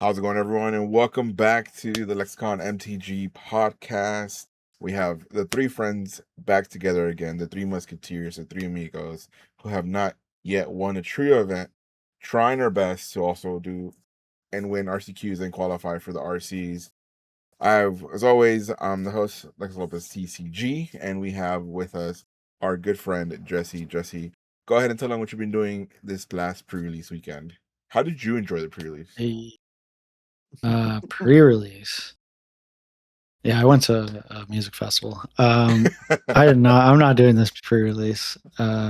How's it going, everyone? And welcome back to the Lexicon MTG Podcast. We have the three friends back together again, the three musketeers, the three amigos, who have not yet won a trio event, trying our best to also do and win RCQs and qualify for the RCs. As always, I'm the host, Lex Lopez TCG, and we have with us our good friend, Jesse. Jesse, go ahead and tell them what you've been doing this last pre-release weekend. How did you enjoy the pre-release? Pre-release. Yeah, I went to a music festival. I'm not doing this pre-release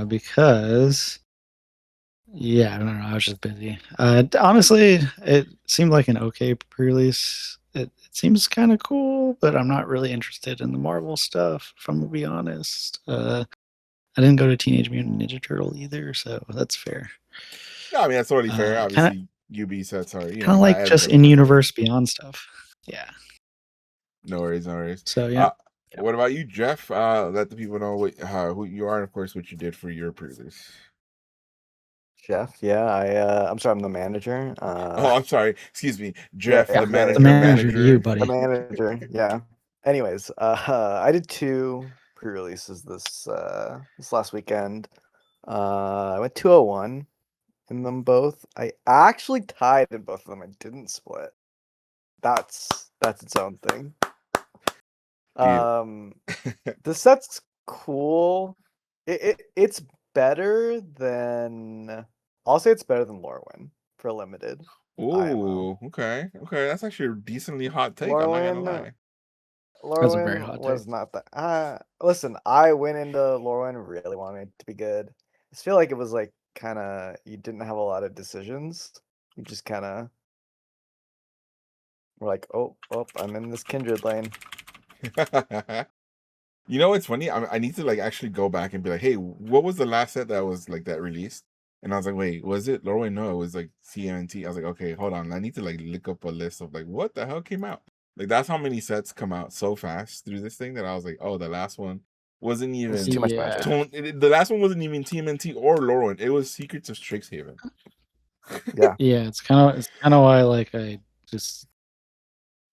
because, I don't know. I was just busy. Honestly, it seemed like an okay pre-release. It seems kind of cool, but I'm not really interested in the Marvel stuff, if I'm gonna be honest. I didn't go to Teenage Mutant Ninja Turtle either, so that's fair. Yeah, I mean, that's totally fair. Kind Obviously, UB sets are, of not like just everybody's in-universe Beyond stuff. Yeah. No worries. So yeah. What about you, Jeff? Let the people know who you are and, of course, what you did for your pre-release. Jeff, I'm sorry, I'm the manager. I'm sorry. Excuse me, Jeff, the manager, you, buddy. The manager, yeah. Anyways, I did 2 pre-releases this last weekend. I went 201 in them both. I actually tied in both of them. I didn't split. That's its own thing. The set's cool. It's better than I'll say it's better than Lorwyn for limited. Ooh, okay. That's actually a decently hot take. I'm not gonna lie. That's a very hot was take. not that. Listen, I went into Lorwyn really wanting it to be good. I just feel like it was like kind of you didn't have a lot of decisions. You just kind of were like, oh, I'm in this kindred lane. You know what's funny? I need to actually go back and be like, hey, what was the last set that was that released? And I was like, wait, was it Lorwyn? No, it was CMT. I was like, okay, hold on. I need to look up a list of what the hell came out. That's how many sets come out so fast through this thing that I was like, oh, the last one wasn't even too much magic. The last one wasn't even TMNT or Lorwyn. It was Secrets of Strixhaven. Yeah. Yeah, it's kind of why I just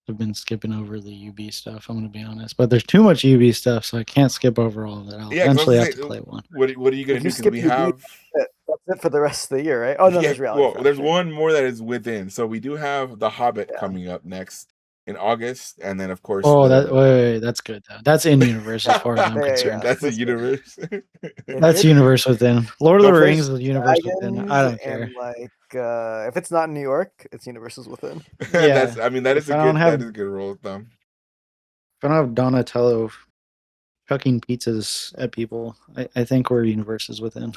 have been skipping over the UB stuff. I'm gonna be honest, but there's too much UB stuff, so I can't skip over all of it. I'll eventually have to play one. What are you gonna do? Because we have that's it for the rest of the year, right? Oh no, there's reality. Well, there's one more that is within. So we do have The Hobbit coming up next in August, and then of course. Oh, wait, that's good though. That's in universe as far as I'm concerned. That's a universe. That's universe within. Lord of the Rings is universe within. I don't care. And if it's not in New York, it's universes within. Yeah, that is a good rule of thumb. If I don't have Donatello chucking pizzas at people, I think we're universes within.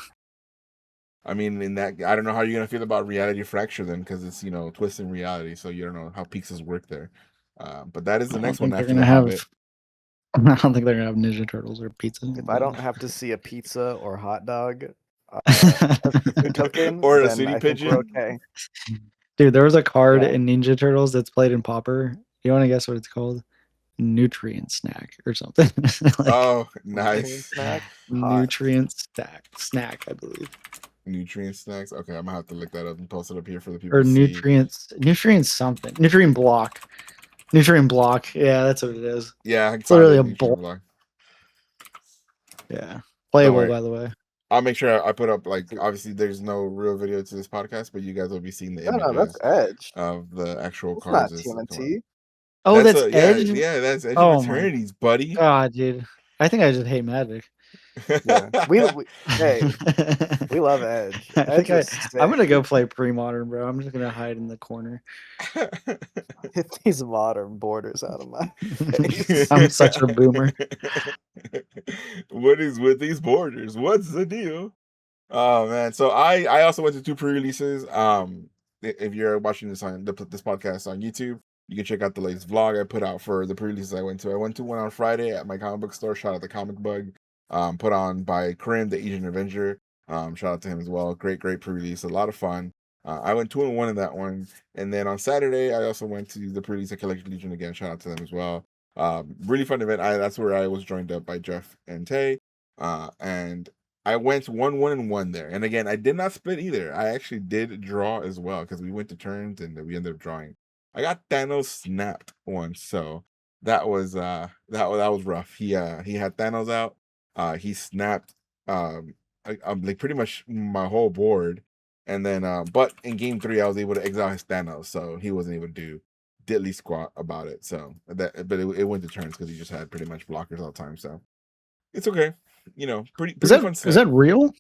I mean, in that, I don't know how you're gonna feel about Reality Fracture then, because it's twisting reality, so you don't know how pizzas work there. But that is the next one after The Hobbit. I don't think they're gonna have Ninja Turtles or pizza. If I don't have to see a pizza or hot dog token, or a city pigeon, okay. Dude, there was a card in Ninja Turtles that's played in Pauper. You want to guess what it's called? Nutrient snack or something. Oh, nice. Nutrient snack, I believe. Nutrient snacks. Okay, I'm gonna have to look that up and post it up here for the people. Or nutrients something. Nutrient block. Yeah, that's what it is. Yeah, it's literally a block. Yeah, playable by the way. I'll make sure I put up obviously there's no real video to this podcast, but you guys will be seeing the images. No, that's Edge of the actual that's cards. Not TMNT. Oh, that's Edge. Yeah, that's Edge of Eternities, buddy. God, dude, I think I just hate Magic. Yeah. we love Edge. I'm gonna go play pre-modern, bro. I'm just gonna hide in the corner. Get these modern borders out of my face. I'm such a boomer. What is with these borders? What's the deal? Oh man! So I also went to 2 pre-releases. If you're watching this on this podcast on YouTube, you can check out the latest vlog I put out for the pre-releases I went to. I went to one on Friday at my comic book store. Shout out to Comic Bug. Put on by Karim, the Asian Avenger. Shout out to him as well. Great pre-release. A lot of fun. I went 2-1 in that one. And then on Saturday, I also went to the pre-release at Collected Legion again. Shout out to them as well. Really fun event. That's where I was joined up by Jeff and Tay. And I went 1-1 there. And again, I did not split either. I actually did draw as well because we went to turns and we ended up drawing. I got Thanos snapped once, so that was rough. He had Thanos out. He snapped like pretty much my whole board, and then but in game 3 I was able to exile his Thanos, so he wasn't able to do diddly squat about it. So but it went to turns because he just had pretty much blockers all the time. So it's okay. Pretty fun set. Is that real?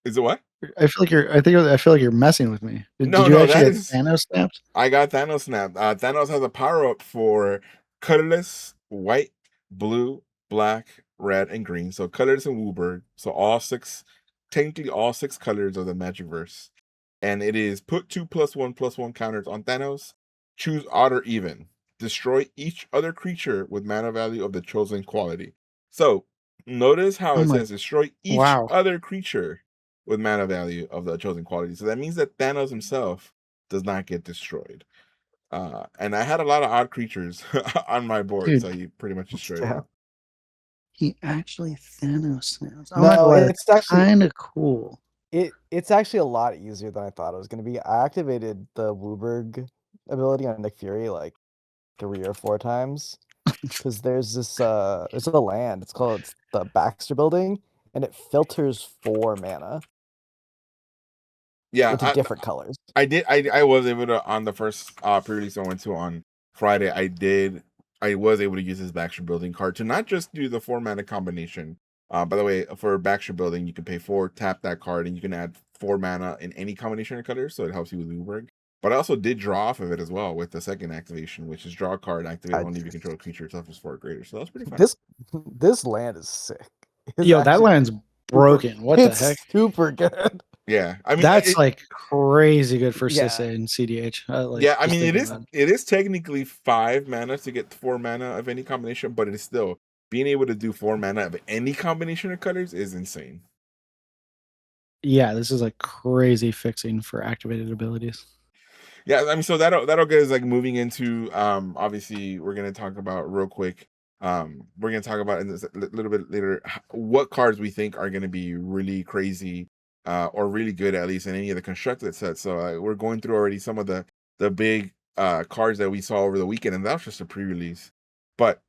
Is it what? I feel like you're messing with me. Did you actually get Thanos snapped? I got Thanos snapped. Thanos has a power up for colorless, white, blue, black, red, and green. So colorless and Wooburg. So technically all 6 colors of the Magicverse. And it is put 2+1/+1 counters on Thanos. Choose odd or even. Destroy each other creature with mana value of the chosen quality. So notice how it says destroy each other creature with mana value of the chosen quality. So that means that Thanos himself does not get destroyed. And I had a lot of odd creatures on my board, so he pretty much destroyed it. He actually Thanos snaps. No, it's actually kind of cool. It's actually a lot easier than I thought it was going to be. I activated the Wooburg ability on Nick Fury like 3 or 4 times because there's a land. It's called the Baxter Building, and it filters 4 mana. Yeah, into different colors. I was able to, on the first pre-release I went to on Friday. I was able to use his Baxter Building card to not just do the 4 mana combination. By the way, for Baxter Building, you can pay 4, tap that card, and you can add 4 mana in any combination of colors, so it helps you with Wooburg. But I also did draw off of it as well with the second activation, which is draw a card, activate only if you control a creature toughness 4 or greater. So that's pretty fun. This land is sick. That land's broken. What the heck? Super good. Yeah, I mean that's like crazy good for Sisse and CDH. I mean it is technically 5 mana to get 4 mana of any combination, but it is still being able to do 4 mana of any combination of colors is insane. Yeah, this is like crazy fixing for activated abilities. Yeah, I mean, so that'll get us like moving into obviously we're gonna talk about real quick. We're gonna talk about in this a little bit later what cards we think are gonna be really crazy. Or really good, at least in any of the constructed sets. So we're going through already some of the big cards that we saw over the weekend, and that was just a pre-release. But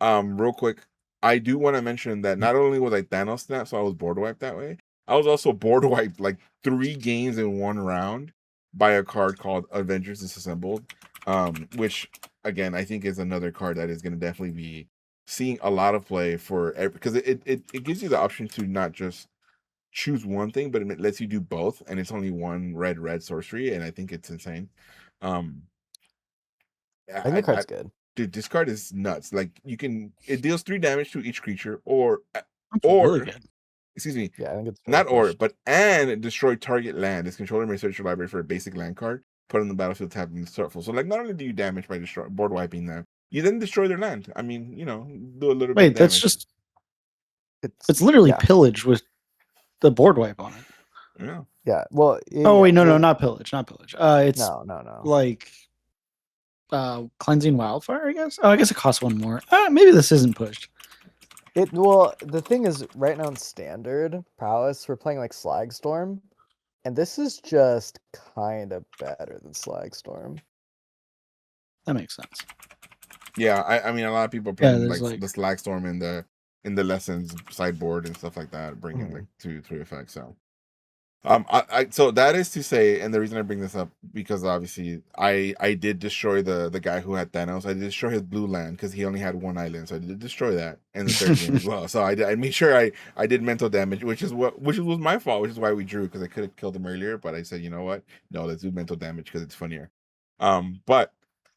real quick, I do want to mention that not only was I Thanos snapped, so I was board wiped that way, I was also board wiped like 3 games in 1 round by a card called Avengers Disassembled, which again I think is another card that is going to definitely be seeing a lot of play because it gives you the option to not just choose one thing, but it lets you do both, and it's only 1 red sorcery, and I think it's insane. I think the card's good. Dude, this card is nuts. Like it deals 3 damage to each creature, or really good. Excuse me. Yeah, I think it's and destroy target land. This controller may search your library for a basic land card, put on the battlefield, tap and start full. So like not only do you damage by board wiping them, you then destroy their land. I mean, do a little bit of damage. That's just it's literally pillage with the board wipe on it. Yeah. Well. No, not pillage. It's no. Like cleansing wildfire, I guess. Oh, I guess it costs 1 more. Maybe this isn't pushed. The thing is, right now in standard prowess, we're playing like Slagstorm, and this is just kind of better than Slagstorm. That makes sense. Yeah, I mean, a lot of people are playing like the Slagstorm in the lessons sideboard and stuff like that, bringing like 2-3 effects. So, so that is to say, and the reason I bring this up because obviously I did destroy the guy who had Thanos. I did destroy his blue land because he only had 1 island, so I did destroy that in the 3rd game as well. So I made sure I did mental damage, which was my fault, which is why we drew because I could have killed him earlier, but I said, you know what, no, let's do mental damage because it's funnier. But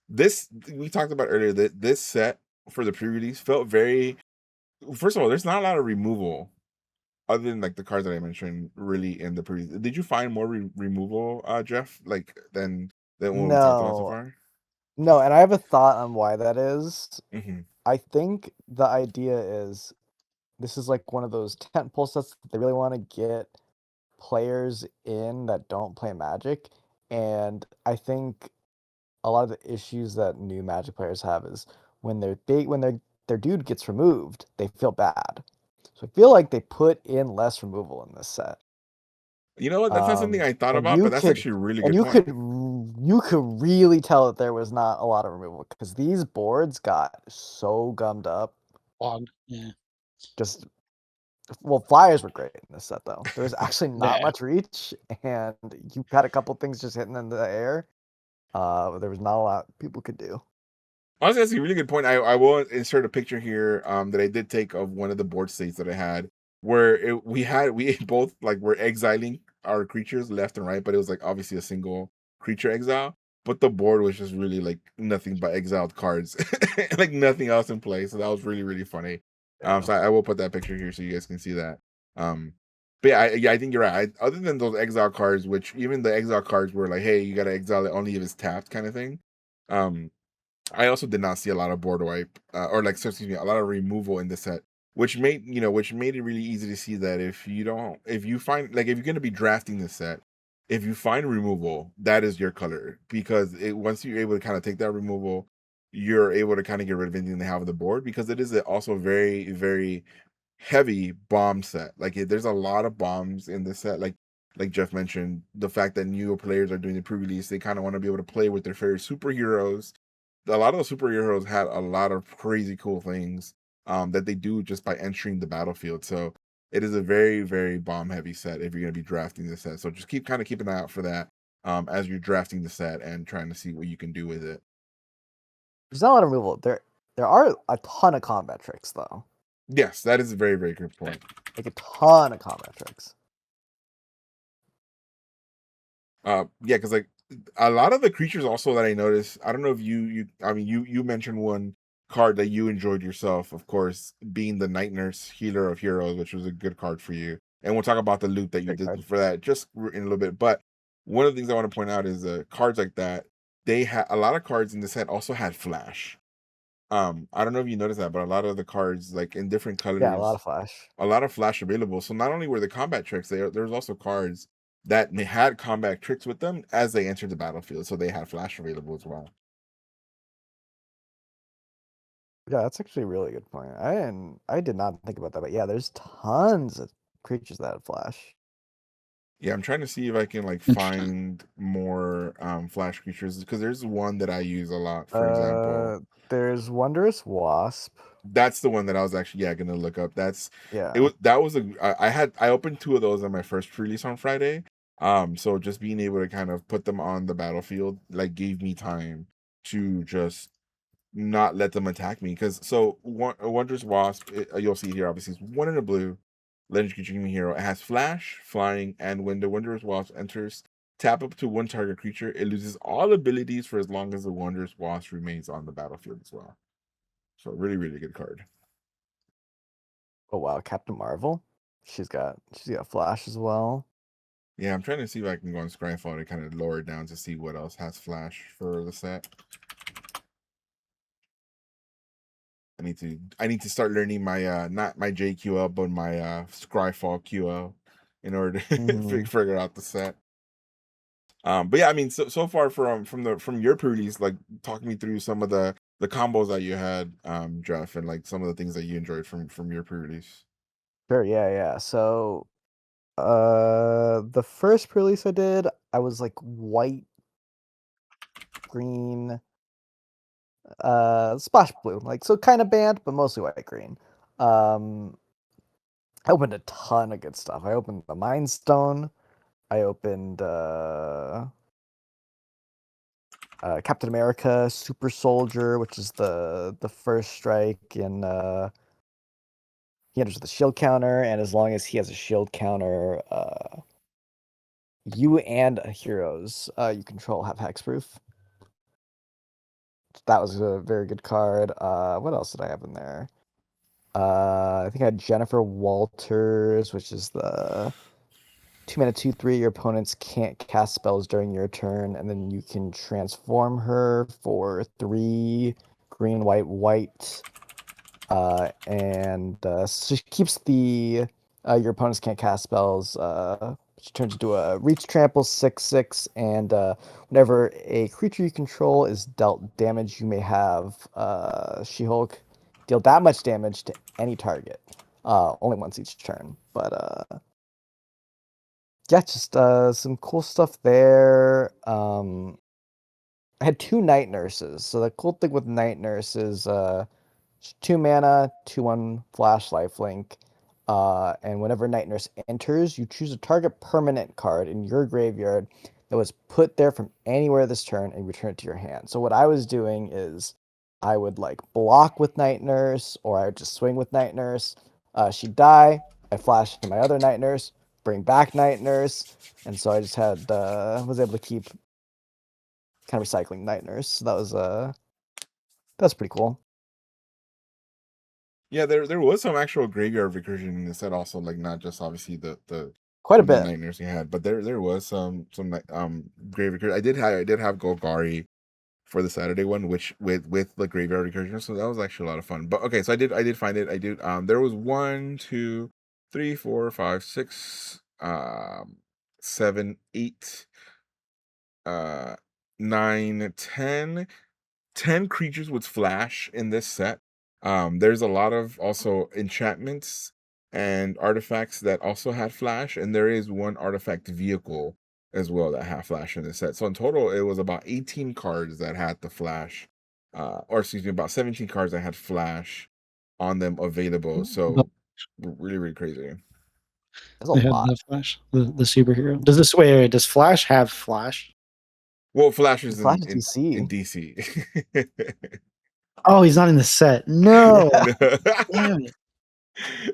this we talked about earlier that this set for the pre-release felt very. First of all, there's not a lot of removal other than like the cards that I mentioned really in the pre-release. Did you find more removal, Jeff, like than what we talked about so far? No, and I have a thought on why that is. Mm-hmm. I think the idea is this is like one of those tentpole sets that they really want to get players in that don't play Magic, and I think a lot of the issues that new Magic players have is when their dude gets removed, they feel bad. So I feel like they put in less removal in this set. You know what? That's not something I thought And about, you but that's could actually a really and good you point. could really tell that there was not a lot of removal because these boards got so gummed up. Log. Yeah. Just flyers were great in this set though. There was actually not Yeah. much reach, and you had a couple things just hitting in the air. There was not a lot people could do. Honestly, that's a really good point. I will insert a picture here that I did take of one of the board states that I had where we both like were exiling our creatures left and right, but it was like obviously a single creature exile. But the board was just really like nothing but exiled cards, like nothing else in play. So that was really, really funny. Yeah. So I will put that picture here so you guys can see that. But yeah, I think you're right. Other than those exile cards, which even the exile cards were like, hey, you gotta exile it only if it's tapped kind of thing. I also did not see a lot of board wipe or like excuse me, a lot of removal in the set, which made it really easy to see that if you find like if you're gonna be drafting the set, if you find removal, that is your color because once you're able to kind of take that removal, you're able to kind of get rid of anything they have on the board because it is also a very very heavy bomb set. Like there's a lot of bombs in this set. Like Jeff mentioned, the fact that newer players are doing the pre-release, they kind of want to be able to play with their favorite superheroes. A lot of the superheroes had a lot of crazy cool things that they do just by entering the battlefield. So it is a very, very bomb heavy set if you're going to be drafting the set. So just keep an eye out for that as you're drafting the set and trying to see what you can do with it. There's not a lot of removal. There are a ton of combat tricks though. Yes, that is a very, very good point. Like a ton of combat tricks. Yeah, because like a lot of the creatures also that I noticed, I don't know if you mentioned one card that you enjoyed yourself, of course, being the Night Nurse Healer of Heroes, which was a good card for you. And we'll talk about the loot that you Great did card. for that just in a little bit. But one of the things I want to point out is cards like that, they had a lot of cards in the set also had flash. I don't know if you noticed that, but a lot of the cards, like in different colors, Yeah, a lot of flash. a lot of flash available. So not only were the combat tricks, there's also cards that they had combat tricks with them as they entered the battlefield. So they had flash available as well. Yeah, that's actually a really good point. I did not think about that, but yeah, there's tons of creatures that have flash. Yeah, I'm trying to see if I can like Interesting. find more flash creatures because there's one that I use a lot. For example, There's Wondrous Wasp. that's the one that I was actually gonna look up. Yeah. I opened two of those on my first release on Friday. So just being able to kind of put them on the battlefield like gave me time to just not let them attack me because a Wondrous Wasp, you'll see here obviously it's one in a blue legendary creature human hero. It has flash, flying, and when the Wondrous Wasp enters, tap up to one target creature. It loses all abilities for as long as the Wondrous Wasp remains on the battlefield as well. So really, really good card. Oh wow, Captain Marvel. She's got flash as well. Yeah, I'm trying to see if I can go on Scryfall to kind of lower it down to see what else has flash for the set. I need to start learning my not my JQL but my Scryfall QL in order to figure out the set. But yeah, I mean, so far from your pre-release, like talk me through some of the combos that you had, Jeff, and like some of the things that you enjoyed from your pre-release. Sure, yeah. So the first release I did, I was like white, green, splash blue, like so kind of banned, but mostly white green. I opened a ton of good stuff. I opened the Mind Stone. I opened Captain America Super Soldier, which is the first strike, and he enters with a shield counter, and as long as he has a shield counter, you and heroes you control have hexproof. That was a very good card. What else did I have in there? I think I had Jennifer Walters, which is the 2 mana 2/3. Your opponents can't cast spells during your turn, and then you can transform her for 3 green, white, white. And so she keeps the your opponents can't cast spells. She turns into a reach trample 6/6, and whenever a creature you control is dealt damage, you may have She-Hulk deal that much damage to any target, only once each turn. But Yeah, just some cool stuff there. I had 2 Night Nurses. So the cool thing with Night Nurse is 2 mana, 2/1 flash lifelink. And whenever Night Nurse enters, you choose a target permanent card in your graveyard that was put there from anywhere this turn and return it to your hand. So what I was doing is I would like block with Night Nurse, or I would just swing with Night Nurse. She'd die. I flash to my other Night Nurse, bring back Night Nurse, and so I just had was able to keep kind of recycling Night Nurse. So that's pretty cool. Yeah, there was some actual graveyard recursion in the set also, like not just obviously the Quite a from the bit. night nursing had, but there was some grave recursion. I did have Golgari for the Saturday one, which with the graveyard recursion, so that was actually a lot of fun. But okay, so I did find it. I did there was 1, 2, 3, 4, 5, 6, 7, 8, 9, 10 creatures with flash in this set. There's a lot of also enchantments and artifacts that also had flash, and there is one artifact vehicle as well that had flash in this set. So in total, it was about 18 cards that had the flash, or excuse me, about 17 cards that had flash on them available. So really, really crazy. There's a They had lot. the Flash, the superhero. Does this wait? Does Flash have Flash? Well, Flash is Flash in DC. DC. Oh, he's not in the set. No, No. damn it,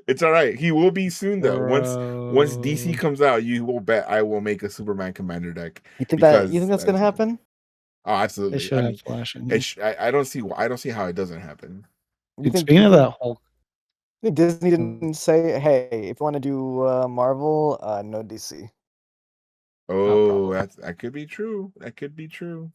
It's all right. He will be soon though. Once DC bro. comes out, you will bet I will make a Superman Commander deck. You think Because that's gonna happen? Oh, They absolutely. should I have mean, Flash in here. I don't see how it doesn't happen. You Dude, think, speaking of that whole, Disney didn't say, hey, if you want to do Marvel, no DC? no Oh, problem. that could be true. That could be true.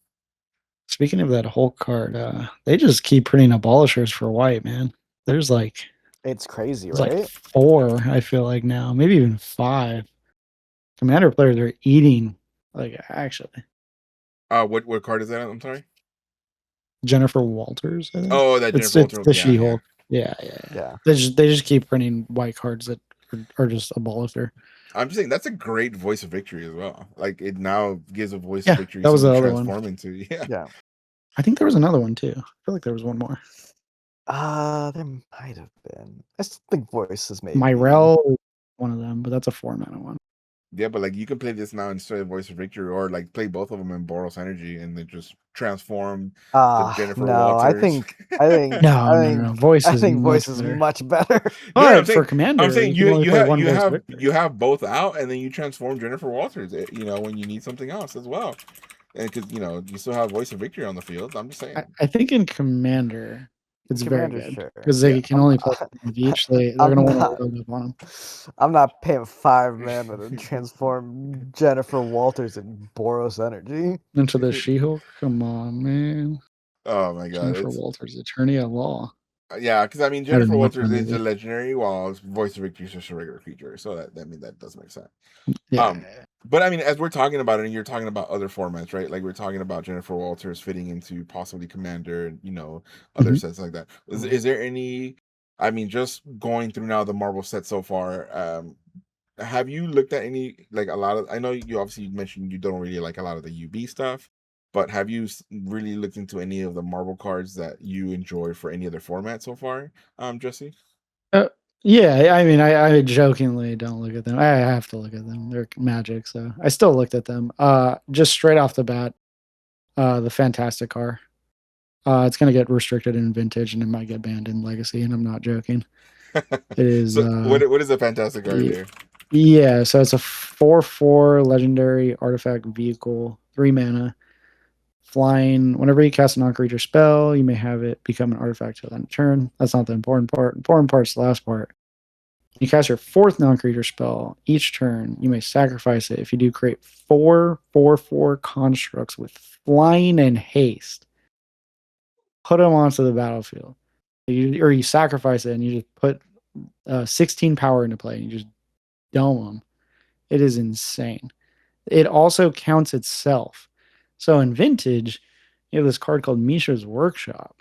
Speaking of that whole card, they just keep printing abolishers for white, man. There's like It's crazy, there's like right? 4, I feel like now, maybe even 5. Commander players are eating, like actually. What card is that? I'm sorry. Jennifer Walters, I think. Oh, that It's Jennifer Walters. the Yeah, yeah. She-Hulk. Yeah. Yeah. They just keep printing white cards that are just abolisher. I'm just saying that's a great voice of victory as well. Like it now gives a voice Yeah, of victory. that was the something to other one. transform into. Yeah. Yeah. I think there was another one too. I feel like there was one more. There might have been. I still think voices maybe. Myrel is one of them, but that's a 4-mana one. Yeah, but like you can play this now instead of Voice of Victory, or like play both of them in Boros Energy and then just transform the Jennifer No, Walters. I think No. Voice I is think much voice is better. much better. No, I'm But saying, for Commander, I'm saying you can only play one voice victory. you have both out, and then you transform Jennifer Walters. When you need something else as well, and because you still have Voice of Victory on the field. I'm just saying. I think in Commander, it's very Commander, good sure. because they Yeah. can only play one of each. They're going to want to load up on them. I'm not paying 5 mana to transform Jennifer Walters in Boros Energy. Into the She-Hulk? Come on, man. Oh my god, Jennifer Walters, Attorney at Law. yeah, because I mean I don't Jennifer know what Walters that is a is. legendary, while Voice of Victory is just a regular creature. So that does make sense. Yeah. But I mean, as we're talking about it, and you're talking about other formats, right? Like we're talking about Jennifer Walters fitting into possibly Commander, and other Mhm. sets like that. Is there any? I mean, just going through now the Marvel set so far. Have you looked at any like a lot of? I know you obviously mentioned you don't really like a lot of the UB stuff, but have you really looked into any of the Marvel cards that you enjoy for any other format so far, Jesse? Yeah, I mean, I jokingly don't look at them. I have to look at them. They're Magic, so I still looked at them. Just straight off the bat, the Fantastic Car. It's gonna get restricted in Vintage, and it might get banned in Legacy, and I'm not joking. It is. So what is a fantastic card there? Yeah, so it's a 4/4 legendary artifact vehicle, 3 mana, flying. Whenever you cast a non-creature spell, you may have it become an artifact till end turn. That's not the important part. Important part's the last part. You cast your 4th non-creature spell each turn. You may sacrifice it. If you do, create 4/4/4 constructs with flying and haste. Put them onto the battlefield. You sacrifice it and you just put 16 power into play and you just dome them. It is insane. It also counts itself. So in Vintage, you have this card called Misha's Workshop,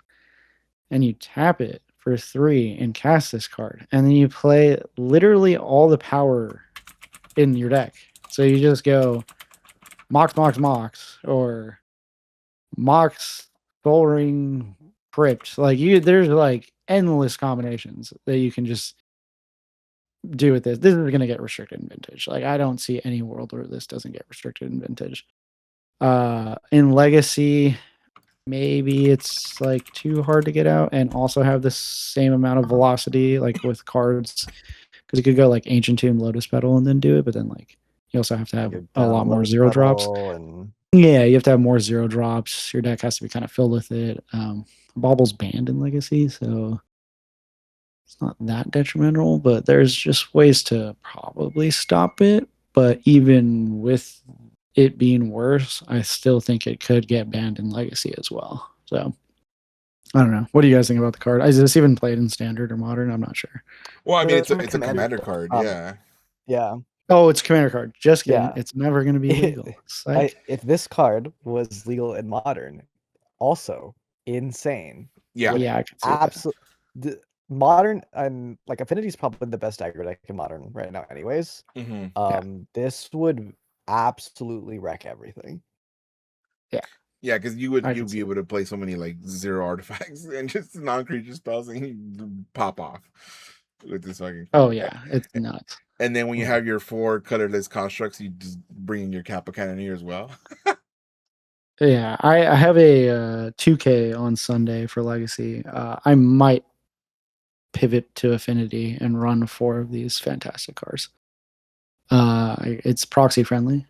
and you tap it for 3 and cast this card, and then you play literally all the power in your deck So you just go Mox, or Mox Soul Ring Crypt. Like there's like endless combinations that you can just do with this. This is going to get restricted in Vintage. Like I don't see any world where this doesn't get restricted in Vintage. In Legacy, maybe it's like too hard to get out and also have the same amount of velocity like with cards, because you could go like Ancient Tomb, Lotus Petal, and then do it, but then like you also have to have a lot more zero drops. Yeah, you have to have more zero drops. Your deck has to be kind of filled with it. Bauble's banned in Legacy, so it's not that detrimental, but there's just ways to probably stop it. But even with it being worse, I still think it could get banned in Legacy as well. So I don't know. What do you guys think about the card? Is this even played in Standard or Modern? I'm not sure. Well, I mean, it's a commander card, yeah. Yeah. Oh, it's a commander card. Just kidding. Yeah. It's never going to be legal. If this card was legal in Modern, also insane. Yeah. I can see absolutely. Modern and like Affinity is probably the best aggro deck in Modern right now, anyways. This would absolutely wreck everything. Yeah, because you'd be able to play so many like 0 artifacts and just non-creature spells and you pop off with this fucking card. Oh yeah, it's nuts. And then when you have your 4 colorless constructs, you just bring in your Kappa Cannoneer as well. Yeah, I have a 2K on Sunday for Legacy. I might pivot to Affinity and run 4 of these fantastic cards. It's proxy friendly,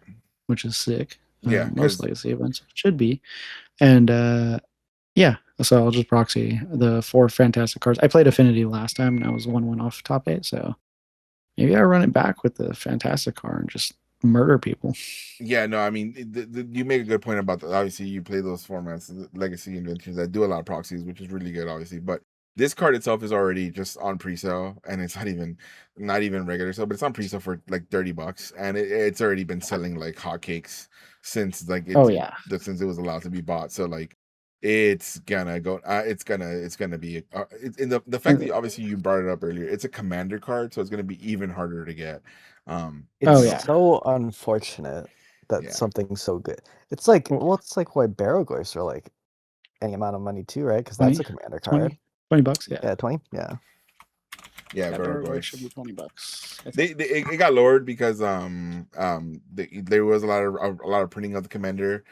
which is sick. Yeah, most Legacy events should be. And yeah, so I'll just proxy the 4 fantastic cards. I played Affinity last time and I was 1 off top 8, so maybe I run it back with the fantastic card and just murder people. Yeah, no, I mean, you make a good point about that. Obviously, you play those formats, Legacy and Vintage, that do a lot of proxies, which is really good, obviously. But this card itself is already just on pre-sale, and it's not even regular sale, but it's on pre-sale for like $30, and it's already been selling like hotcakes since like since it was allowed to be bought. So like it's gonna go. It's gonna be. In the fact that obviously you brought it up earlier, it's a commander card, so it's gonna be even harder to get. It's so unfortunate that something so good. It's like it's like why Barrowglyphs are like any amount of money too, right? Because that's a commander card. $20, yeah, 20, yeah. Yeah, Barrowglyphs should be $20. It got lowered because there was a lot of printing of the commander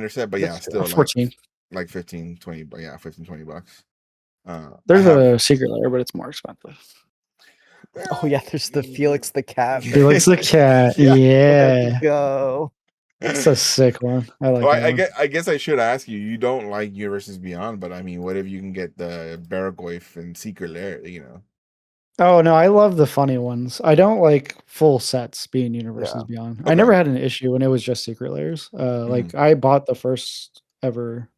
set, but That's still 14. like 15, 20, but yeah, $15-20. There's a secret layer, but it's more expensive. Oh yeah, there's the Felix the cat. Felix the cat, yeah. Let's go. It's a sick one. I like. I guess I should ask you. You don't like Universes Beyond, but I mean, what if you can get the Barrowglyph and Secret Lair? You know. Oh no, I love the funny ones. I don't like full sets being Universes Beyond. Okay. I never had an issue when it was just Secret Lairs. Like I bought the first ever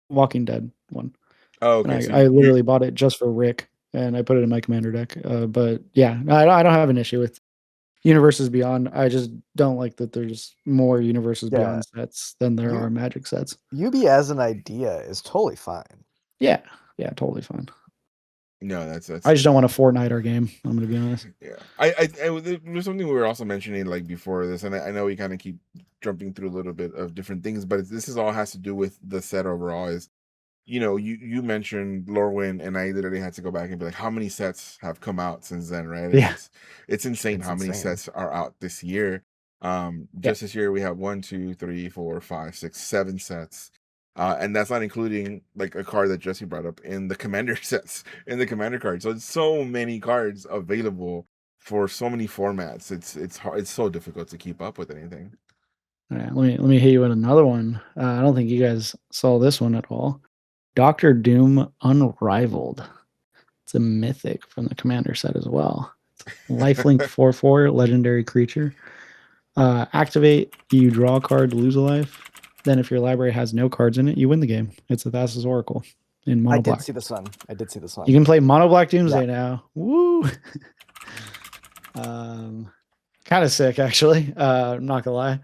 Walking Dead one. Oh, okay. I literally bought it just for Rick, and I put it in my commander deck. But yeah, I don't have an issue with Universes Beyond. I just don't like that there's more Universes Beyond sets than there are Magic sets. UB as an idea is totally fine. Yeah, totally fine. No, that's. I just don't want to Fortnite our game. I'm going to be honest. Yeah, I there's something we were also mentioning like before this, and I know we kind of keep jumping through a little bit of different things, but this is all has to do with the set overall. Is you mentioned Lorwyn, and I literally had to go back and be like, how many sets have come out since then, right? Yeah, it's insane how many sets are out this year. Just this year we have 1, 2, 3, 4, 5, 6, 7 sets. And that's not including like a card that Jesse brought up in the commander sets, in the commander cards. So it's so many cards available for so many formats. It's hard, it's so difficult to keep up with anything. All right, let me hit you with another one. I don't think you guys saw this one at all. Dr. Doom Unrivaled. It's a mythic from the commander set as well. Lifelink 4/4 legendary creature. Activate, you draw a card, lose a life. Then if your library has no cards in it, you win the game. It's a Thassa's Oracle in mono black. I did see this one. You can play mono black Doomsday now. Woo! Kind of sick, actually. I'm not gonna lie.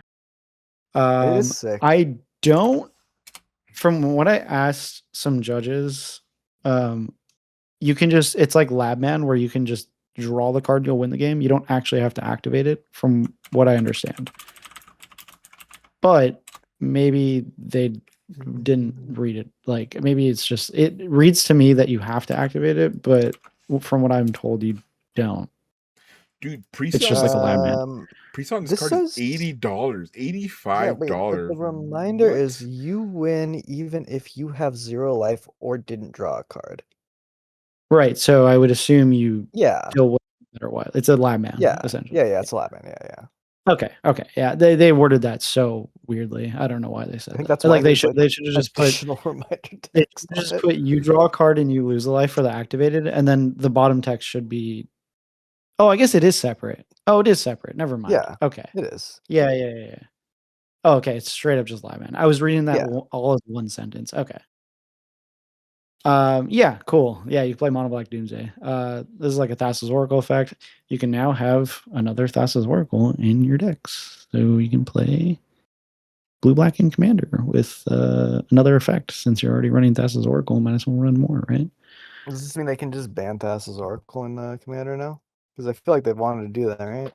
It is sick. I don't. From what I asked some judges, you can just. It's like Lab Man, where you can just draw the card, you'll win the game. You don't actually have to activate it, from what I understand. But maybe they didn't read it. Like, maybe it's just, it reads to me that you have to activate it, but from what I'm told, you don't. Dude, It's just like a lab man. pre-sale on this this card says- is $80, Yeah, wait, but $85. the reminder What? is you win even if you have 0 life or didn't draw a card. Right. So I would assume you Yeah. still win no matter what. It's a lab man, Yeah. essentially. Yeah, it's a lab man. Yeah. Okay. Yeah. They worded that so weirdly. I don't know why they said I think that. that's why They there's, should have just put additional reminder they text should on just it. put you draw a card and you lose a life for the activated, and then the bottom text should be. Oh, I guess it is separate. Oh, it is separate. Never mind. Yeah. Okay. It is. Yeah. Oh, okay. It's straight up just lie, man. I was reading that Yeah. all as one sentence. Okay. Yeah, cool. Yeah, you play Mono Black Doomsday. This is like a Thassa's Oracle effect. You can now have another Thassa's Oracle in your decks. So you can play Blue Black and Commander with another effect, since you're already running Thassa's Oracle, might as well run more, right? Does this mean they can just ban Thassa's Oracle in Commander now? Because I feel like they've wanted to do that, right?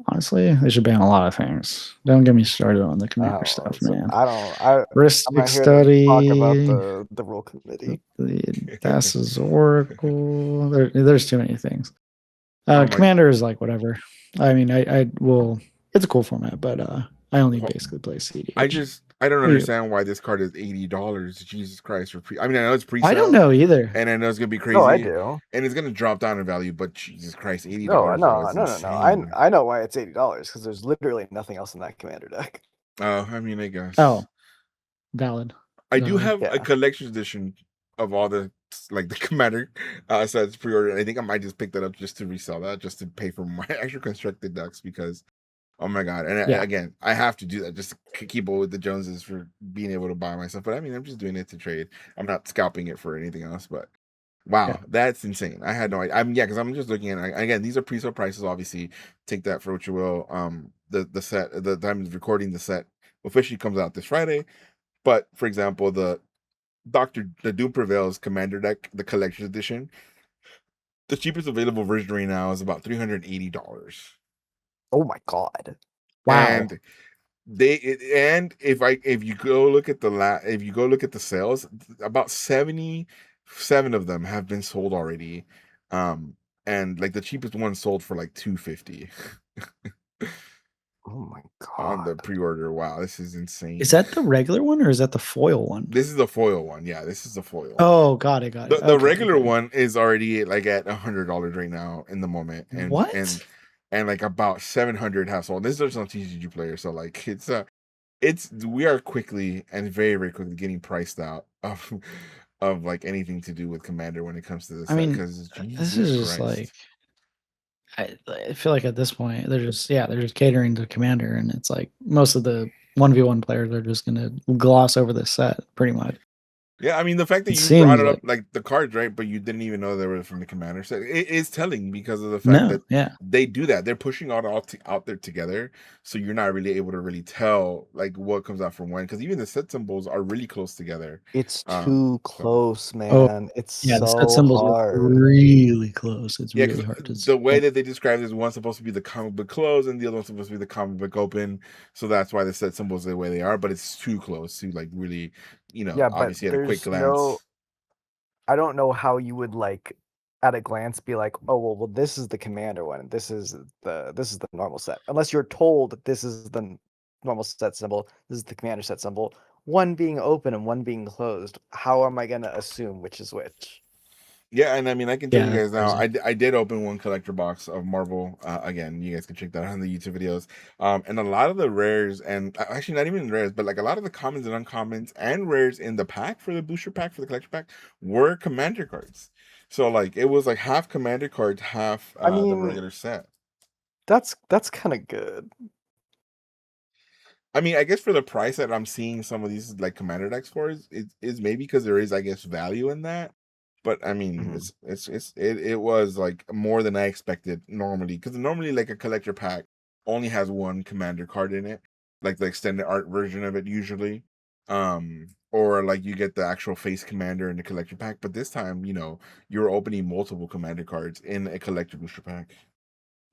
Honestly, they should ban a lot of things. Don't get me started on the Commander stuff, So man. I'm Ristic not here Study. to talk about the rule committee. The Thassa's Oracle. There's too many things. Oh my- Commander is like whatever. I mean, I will. It's a cool format, but I only basically play CD. I don't understand why this card is $80. Jesus Christ! I mean, I know it's pre-sale. I don't know either. And I know it's gonna be crazy. No, I do. And it's gonna drop down in value, but Jesus Christ, $80. No. I know why it's $80 because there's literally nothing else in that Commander deck. Oh, I mean, I guess. Oh, valid. I do have Yeah. a collector's edition of all the like the Commander sets pre-ordered. And I think I might just pick that up just to resell that, just to pay for my actual constructed decks, because oh my god! And again, I have to do that just to keep up with the Joneses for being able to buy myself. But I mean, I'm just doing it to trade. I'm not scalping it for anything else. But wow, that's insane! I had no idea. Because I'm just looking at again. These are pre-sale prices. Obviously, take that for what you will. The set, the time of recording, the set officially comes out this Friday. But for example, the Doom Prevails Commander deck, the collector's edition, the cheapest available version right now is about $380. Oh my god! Wow. And if you go look at the sales, about 77 of them have been sold already. And like the cheapest one sold for like $250. Oh my god! On the pre-order. Wow, this is insane. Is that the regular one or is that the foil one? This is the foil one. Yeah, this is the foil. Oh, got it. The regular one is already like at $100 right now in the moment. And what? And like about 700 have sold. This is just on TCG Player, so like we are quickly and very, very quickly getting priced out of like anything to do with Commander when it comes to this. I mean, because this is just like I feel like at this point they're just catering to Commander, and it's like most of the 1v1 players are just gonna gloss over this set pretty much. Yeah, I mean the fact that you brought it up like the cards, right? But you didn't even know they were from the Commander set. It is telling because of the fact that they do that. They're pushing all out there together, so you're not really able to really tell like what comes out from when. Because even the set symbols are really close together. It's too close, man. Oh, it's so the set symbols hard. are really close. It's really hard to the way that they describe it is one's supposed to be the comic book close and the other one's supposed to be the comic book open. So that's why the set symbols are the way they are. But it's too close to like really, obviously at a quick glance. I don't know how you would like at a glance be like, oh well, this is the Commander one, and this is the normal set. Unless you're told this is the normal set symbol, this is the Commander set symbol. One being open and one being closed. How am I gonna assume which is which? Yeah, and I mean, I can tell you guys now, I did open one collector box of Marvel. Again, you guys can check that out on the YouTube videos. And a lot of the rares, and actually not even rares, but like a lot of the commons and uncommons and rares in the pack for the booster pack, for the collector pack, were Commander cards. So like it was like half Commander cards, half the regular set. That's kind of good. I mean, I guess for the price that I'm seeing some of these like Commander decks for is maybe because there is, I guess, value in that. But I mean, it was like more than I expected normally, because normally like a collector pack only has one Commander card in it, like the extended art version of it usually. Or like you get the actual face commander in the collection pack, but this time, you're opening multiple commander cards in a collector booster pack.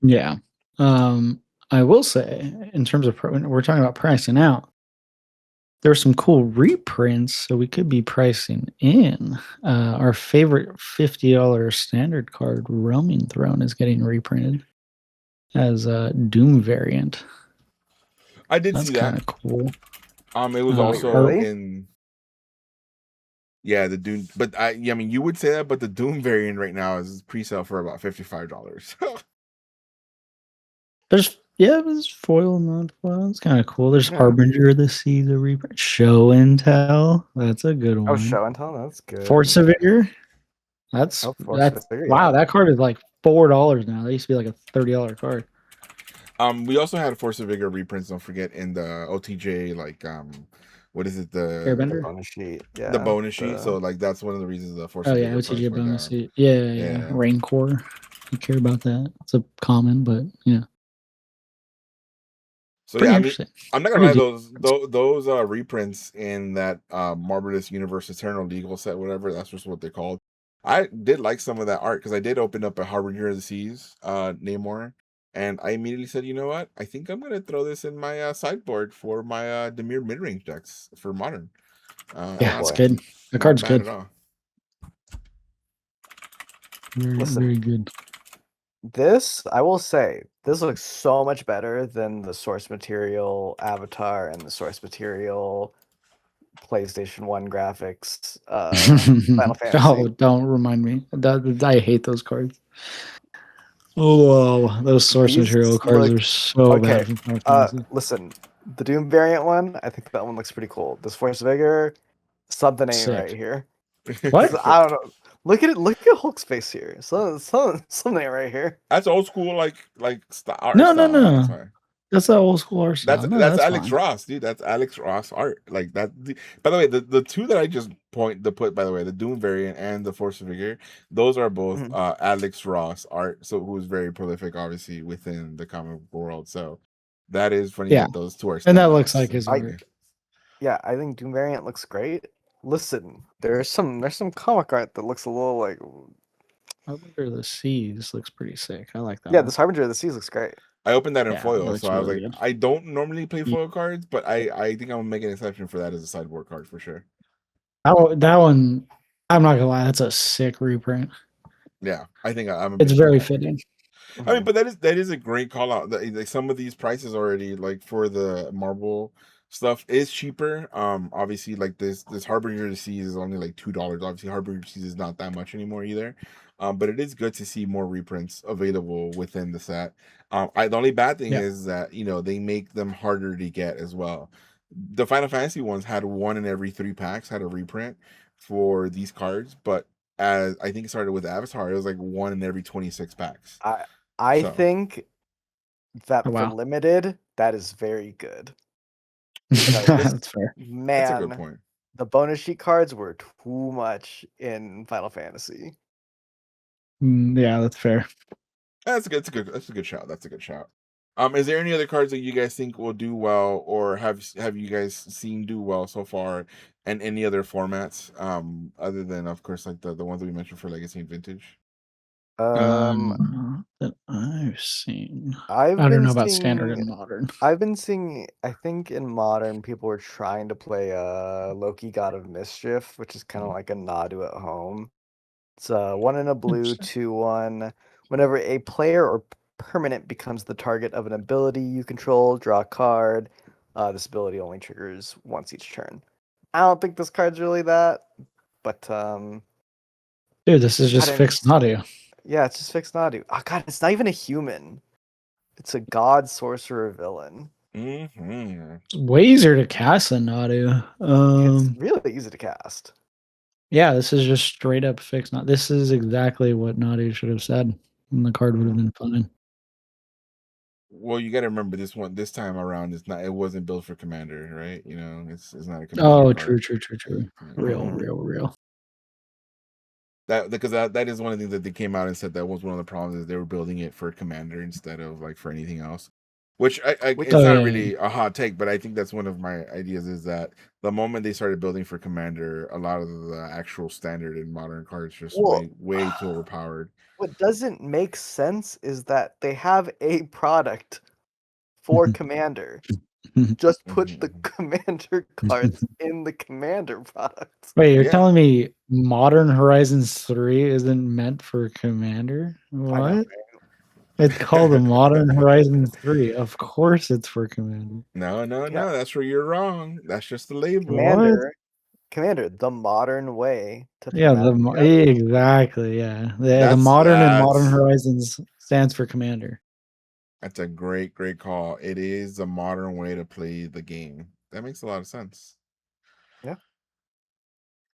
Yeah. I will say, in terms of we're talking about pricing out, there's some cool reprints, so we could be pricing in. Our favorite $50 standard card, Roaming Throne, is getting reprinted as a Doom variant. I did That's see that. kind of cool. It was also in. Yeah, the Doom, but I mean, you would say that, but the Doom variant right now is pre-sale for about $55. There's foil, non-foil. It's kind of cool. There's Harbinger of the Seas, a reprint. Show and Tell. That's a good one. Oh, Show and Tell. That's good. Force of Vigor. That's Vigor, wow. That card is like $4 now. That used to be like a $30 card. We also had Force of Vigor reprints. Don't forget in the OTJ, like what is it? The bonus sheet. Yeah, the bonus sheet. So like that's one of the reasons the Force. Oh yeah, OTJ bonus sheet. Yeah. Rancor. You care about that? It's a common, but yeah. So yeah, I mean, I'm not gonna lie, those reprints in that Marvelous Universe Eternal Legal set, whatever, that's just what they're called. I did like some of that art because I did open up a Harbinger of the Seas Namor, and I immediately said, you know what? I think I'm gonna throw this in my sideboard for my Dimir midrange decks for Modern. Yeah, it's good. The card's good. Very good. This, I will say, this looks so much better than the source material Avatar and the source material PlayStation 1 graphics Final Fantasy. Oh, don't remind me. I hate those cards. Oh, those source material cards are so bad. Listen, the Doom variant one, I think that one looks pretty cool. This Force Vigor, something ain't right here. What? I don't know. Look at it. Look at Hulk's face here. Something right here. That's old school, like art. No. That's that old school art style. That's Alex Ross, dude. That's Alex Ross art. Like that. By the way, the two that I just put, by the way, the Doom variant and the Force of Vigor, those are both Alex Ross art. So who's very prolific, obviously, within the comic world. So that is funny that those two are. And that looks like his work. Yeah, I think Doom variant looks great. Listen, there's some comic art that looks a little like Harbinger of the Seas looks pretty sick. I like that. Yeah, this Harbinger of the Seas looks great. I opened that in foil, so I was like, I don't normally play foil cards, but I think I'm gonna make an exception for that as a sideboard card for sure. That one, I'm not gonna lie, that's a sick reprint. Yeah, I think it's very fitting. I mean, but that is a great call out. Like some of these prices already, like for the Marvel stuff, is cheaper. Obviously, like this Harbinger of the Seas is only like $2. Obviously, Harbinger of the Seas is not that much anymore either. But it is good to see more reprints available within the set. The only bad thing is that they make them harder to get as well. The Final Fantasy ones had one in every 3 packs had a reprint for these cards, but as I think it started with Avatar, it was like one in every 26 packs. I think that for limited, that is very good. That's fair. Man, that's a good point. The bonus sheet cards were too much in Final Fantasy. Yeah, that's fair. That's a good shout. That's a good shout. Is there any other cards that you guys think will do well, or have you guys seen do well so far, and any other formats? Other than, of course, like the ones that we mentioned for Legacy and Vintage. That I've seen. I don't know about Standard and Modern. I've been seeing. I think in Modern, people were trying to play Loki, God of Mischief, which is kind of like a Nadu at home. It's 1 in a blue, 2/1. Whenever a player or permanent becomes the target of an ability you control, draw a card. This ability only triggers once each turn. I don't think this card's really that, but dude, this is just fixed Nadu. Yeah, it's just fixed Nadu. Oh god, it's not even a human. It's a god, sorcerer, villain. It's way easier to cast than Nadu. It's really easy to cast. Yeah, this is just straight up fixed. This is exactly what Nadu should have said, and the card would have been fun. Well, you got to remember this time around. It wasn't built for Commander, right? It's not a Commander. Oh, true. Real. That is one of the things that they came out and said that was one of the problems is they were building it for Commander instead of like for anything else. Which Which it's Oh not yeah, really a hot take, but I think that's one of my ideas is that the moment they started building for Commander, a lot of the actual standard and modern cards just well, way too overpowered. what doesn't make sense is that they have a product for Commander. Just put the Commander cards in the Commander product. Wait, you're Yeah. telling me Modern Horizons 3 isn't meant for Commander? I know, What? It's called the Modern Horizons 3. Of course it's for Commander. No, Yeah. that's where you're wrong. That's just the label. What? Commander, the modern way to play Yeah, Magic the Gathering. exactly, yeah. The That's Modern and Modern that's Horizons stands for Commander. that's a great call. It is a modern way to play the game. That makes a lot of sense. Yeah.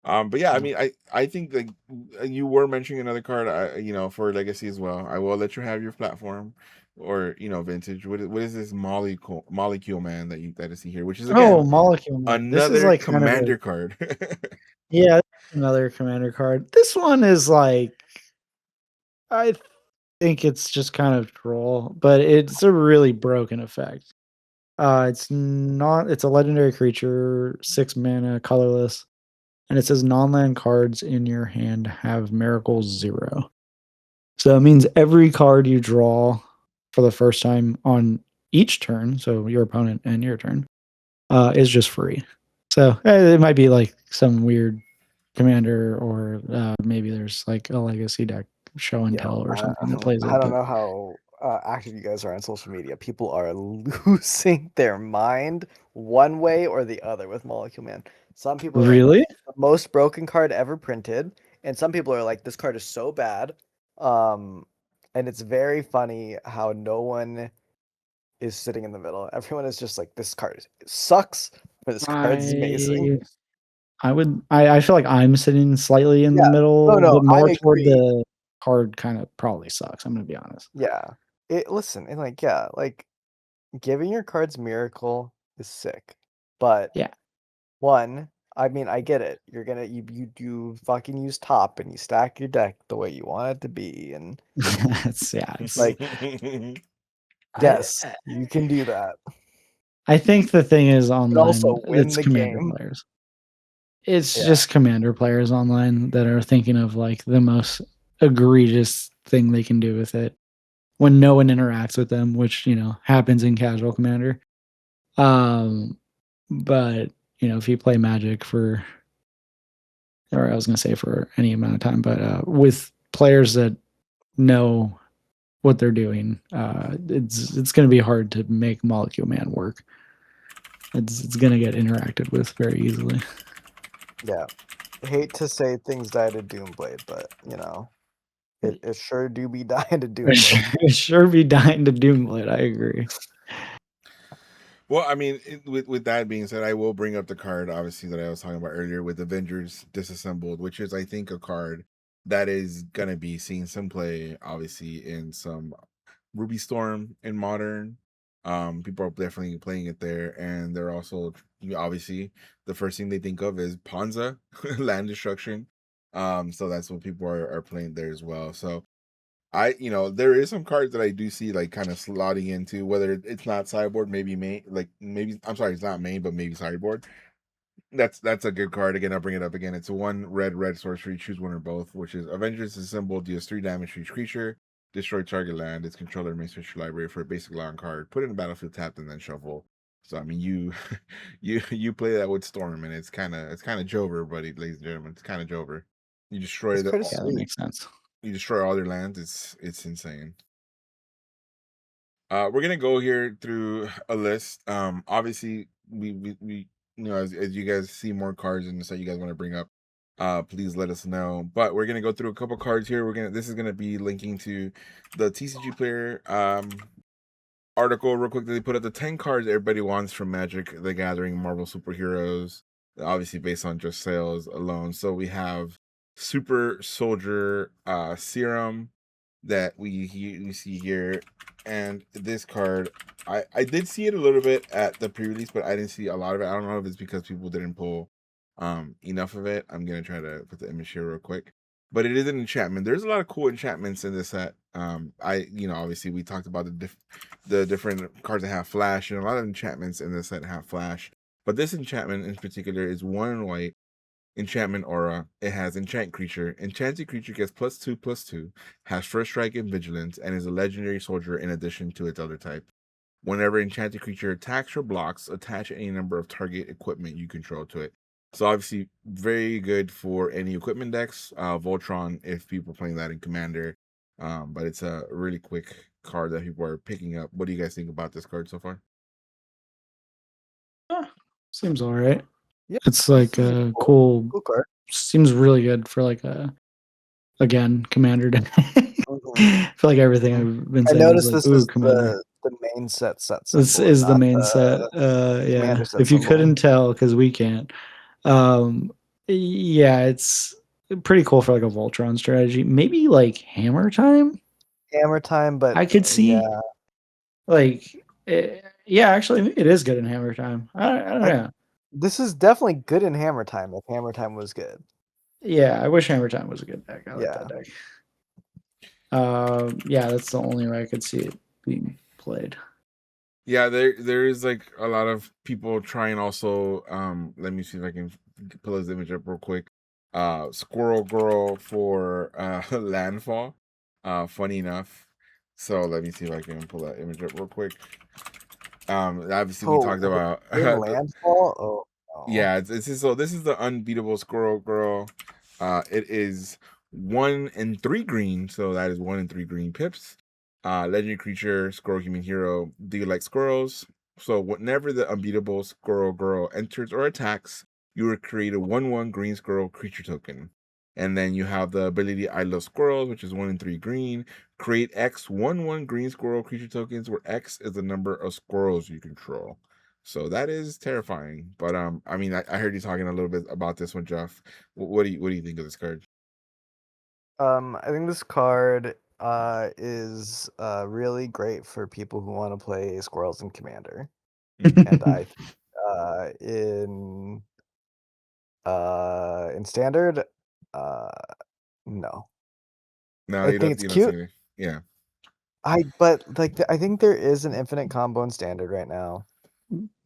But yeah, I mean, I think that you were mentioning another card, for Legacy as well. I will let you have your platform, or Vintage. What is this Molecule Man that is here? Which is Oh, again Molecule Man. This is another like kind of a Commander card. yeah, another Commander card. This one is like I think it's just kind of troll, but it's a really broken effect. It's not. It's a legendary creature, 6 mana, colorless, and it says non-land cards in your hand have Miracle 0. So it means every card you draw for the first time on each turn, so your opponent and your turn, is just free. So it might be like some weird commander, or maybe there's like a legacy deck show and tell or something that plays I it. don't But know how active you guys are on social media. People are losing their mind one way or the other with Molecule Man. Some people are like, really, the most broken card ever printed, and some people are like, this card is so bad. And it's very funny how no one is sitting in the middle. Everyone is just like, this card sucks, but this card is amazing. I feel like I'm sitting slightly in the Yeah. middle, No, but I more toward agree. the card kind of probably sucks. I'm gonna be honest. Yeah. Listen, and like giving your cards Miracle is sick, but Yeah. one, I mean, I get it. You're gonna you fucking use top and you stack your deck the way you want it to be, and It's like I, yes, you can do that. I think the thing is You can online, also win it's the commander game. players. It's Yeah. just commander players online that are thinking of like the most egregious thing they can do with it when no one interacts with them, which happens in casual commander. But if you play Magic or I was gonna say for any amount of time, but with players that know what they're doing, it's gonna be hard to make Molecule Man work. It's gonna get interacted with very easily. Yeah. I hate to say things die to Doomblade, but it sure do be dying to Doomblade. Sure be dying to Doomblade. I agree. Well, I mean, with that being said, I will bring up the card, obviously, that I was talking about earlier with Avengers Disassembled, which is, I think, a card that is going to be seeing some play, obviously, in some Ruby Storm in Modern. People are definitely playing it there, and they're also, obviously, the first thing they think of is Ponza, land destruction. So that's what people are playing there as well. So there is some cards that I do see like kind of slotting into, whether it's not sideboard, maybe main, like maybe I'm sorry, it's not main, but maybe sideboard. That's a good card. Again, I'll bring it up again. It's a one red sorcery, choose one or both, which is Avengers Assemble, deals 3 damage to each creature, destroy target land, its controller may switch your library for a basic land card, put it in the battlefield tapped and then shuffle. So I mean you you play that with Storm and it's kinda Jover, buddy, ladies and gentlemen. It's kinda Jover. You destroy This card is Yeah, that sweet. makes sense. you destroy all their lands. It's insane. We're gonna go here through a list. Obviously, we as you guys see more cards and so you guys want to bring up, please let us know. But we're gonna go through a couple cards here. This is gonna be linking to the TCG Player article real quick that they put up the 10 cards everybody wants from Magic the Gathering Marvel superheroes, obviously based on just sales alone. So we have Super Soldier Serum that we see here, and this card I did see it a little bit at the pre-release, but I didn't see a lot of it. I don't know if it's because people didn't pull enough of it. I'm gonna try to put the image here real quick. but it is an enchantment. There's a lot of cool enchantments in this set. Obviously we talked about the different cards that have flash, and a lot of enchantments in this set have flash. But this enchantment in particular is 1 white. Enchantment aura. It has enchant creature. Enchanted creature gets +2/+2, has first strike and vigilance, and is a legendary soldier in addition to its other type. Whenever enchanted creature attacks or blocks, attach any number of target equipment you control to it. So obviously very good for any equipment decks. Voltron, if people are playing that in Commander. But it's a really quick card that people are picking up. What do you guys think about this card so far? Seems all right. Yeah, It's like a cool card. Seems really good for like again, Commander deck. I feel like everything I've been I saying noticed is like, this is Commander. the main set This symbol, is the not main set. Yeah. Commander set If you symbol. couldn't tell, because we can't. Yeah, it's pretty cool for like a Voltron strategy. Maybe like Hammer Time. Hammer Time, but I could see. yeah. Like, yeah, actually, it is good in Hammer Time. I don't know. This is definitely good in Hammer Time. If Hammer Time was good. Yeah, I wish Hammer Time was a good deck. I like Yeah. that deck. Yeah, that's the only way I could see it being played. Yeah, there is like a lot of people trying also. Let me see if I can pull this image up real quick. Squirrel Girl for Landfall. Funny enough. So let me see if I can pull that image up real quick. Obviously we talked about Landfall. Oh no. Yeah, this is the unbeatable Squirrel Girl. It is 1 and 3 green, so that is 1 and 3 green pips. Legendary creature, squirrel human hero. Do you like squirrels? So whenever the unbeatable Squirrel Girl enters or attacks, you will create a 1/1 green squirrel creature token. And then you have the ability I love squirrels, which is 1 and 3 green. Create X 1/1 green squirrel creature tokens, where X is the number of squirrels you control. So that is terrifying. But I mean, I heard you talking a little bit about this one, Jeff. What do you think of this card? I think this card is really great for people who want to play squirrels in Commander. And I in Standard, no. No, I think it's cute. Yeah. I think there is an infinite combo in Standard right now.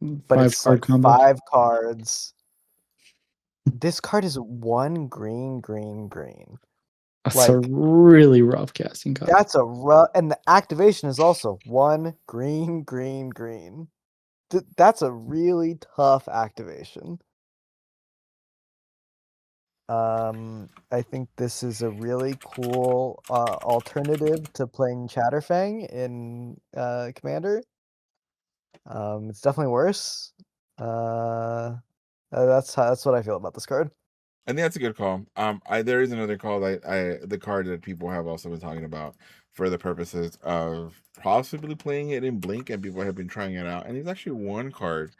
But 5 it's card like combo. 5 cards. This card is 1 green. That's Like, a really rough casting card. that's a rough, and the activation is also 1 green. That's a really tough activation. I think this is a really cool alternative to playing Chatterfang in Commander. It's definitely worse. That's what I feel about this card. I think that's a good call. There is another call the card that people have also been talking about for the purposes of possibly playing it in Blink, and people have been trying it out. And there's actually one card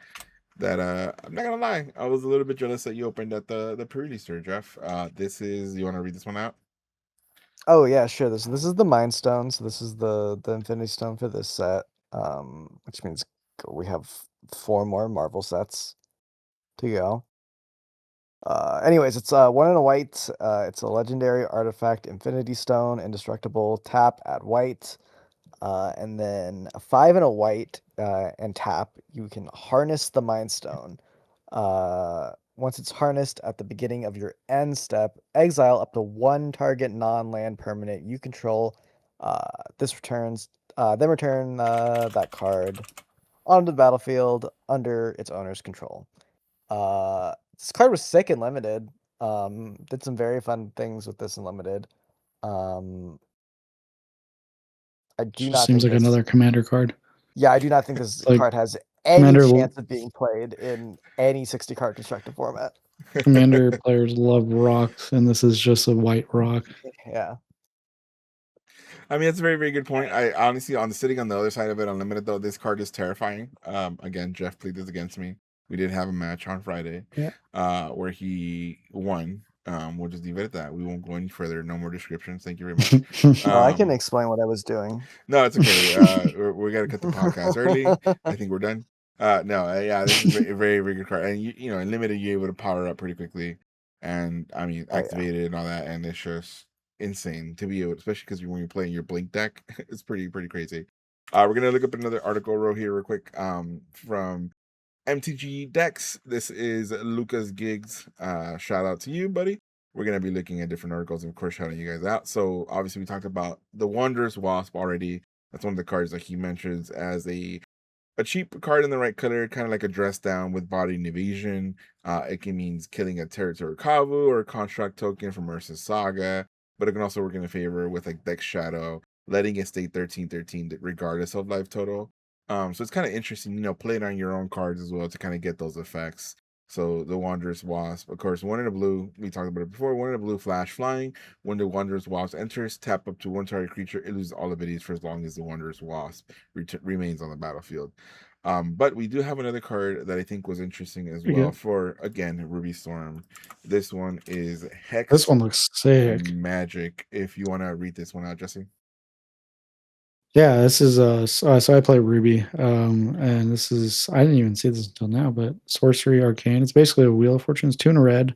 that I'm not gonna lie, I was a little bit jealous that you opened at the pre-release, Jeff. This is, you want to read this one out? Oh yeah, sure. This is the Mind Stone. So this is the Infinity Stone for this set. Which means we have 4 more Marvel sets to go. Anyways, it's 1 and a white. It's a legendary artifact, Infinity Stone, indestructible. Tap, add white, and then a 5 and a white, and tap. You can harness the Mind Stone. Once it's harnessed at the beginning of your end step, exile up to 1 target non-land permanent you control. This returns, then return that card onto the battlefield under its owner's control. This card was sick and limited. Did some very fun things with this in limited. I do not seems think like another Commander card. Yeah, I do not think this Like, card has any chance of being played in any 60 card constructed format. Commander players love rocks, and this is just a white rock. Yeah. I mean, that's a very, very good point. I honestly, sitting on the other side of it, unlimited though, this card is terrifying. Again, Jeff played this against me. We did have a match on Friday, where he won. We'll just leave it at that. We won't go any further. No more descriptions. Thank you very much. I can explain what I was doing. No, it's okay. We got to cut the podcast early. I think we're done. Yeah, this is a very, very good card, and you know, in limited, you're able to power up pretty quickly. and I mean Oh, yeah. activated and all that, and it's just insane to be able, especially because when you're playing your blink deck, it's pretty crazy. We're gonna look up another article real quick from MTG Decks. This is Lucas Giggs. Shout out to you, buddy. We're gonna be looking at different articles and of course shouting you guys out. So obviously we talked about the Wondrous Wasp already. That's one of the cards that he mentions as a cheap card in the right color, kind of like a dress down with body and evasion. It can means killing a territory Kavu or a construct token from Ursa's Saga, but it can also work in a favor with like Dex Shadow, letting it stay 13/13 regardless of life total. So it's kind of interesting, playing on your own cards as well to kind of get those effects. So the Wanderous Wasp, of course, one in the blue. We talked about it before. One in the blue, flash flying. When the Wanderous Wasp enters, tap up to one target creature. It loses all abilities for as long as the Wanderous Wasp remains on the battlefield. But we do have another card that I think was interesting as well for, again, Ruby Storm. This one is Hex. This one looks sick. Magic. If you want to read this one out, Jesse. Yeah, this is so I play Ruby, and this is, I didn't even see this until now, but Sorcery Arcane. It's basically a Wheel of Fortune. It's 2 in a red.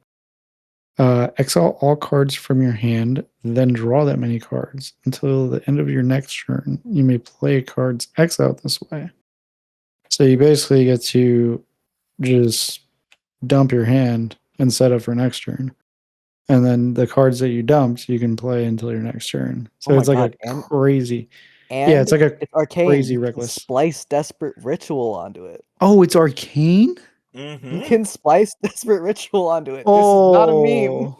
Exile all cards from your hand, then draw that many cards until the end of your next turn. You may play cards exiled this way. So you basically get to just dump your hand and set up for next turn. And then the cards that you dumped, you can play until your next turn. So it's like a crazy. And yeah, it's like it's arcane. Crazy reckless. Splice Desperate Ritual onto it. Oh, it's arcane? Mm-hmm. You can splice Desperate Ritual onto it. This is not a meme.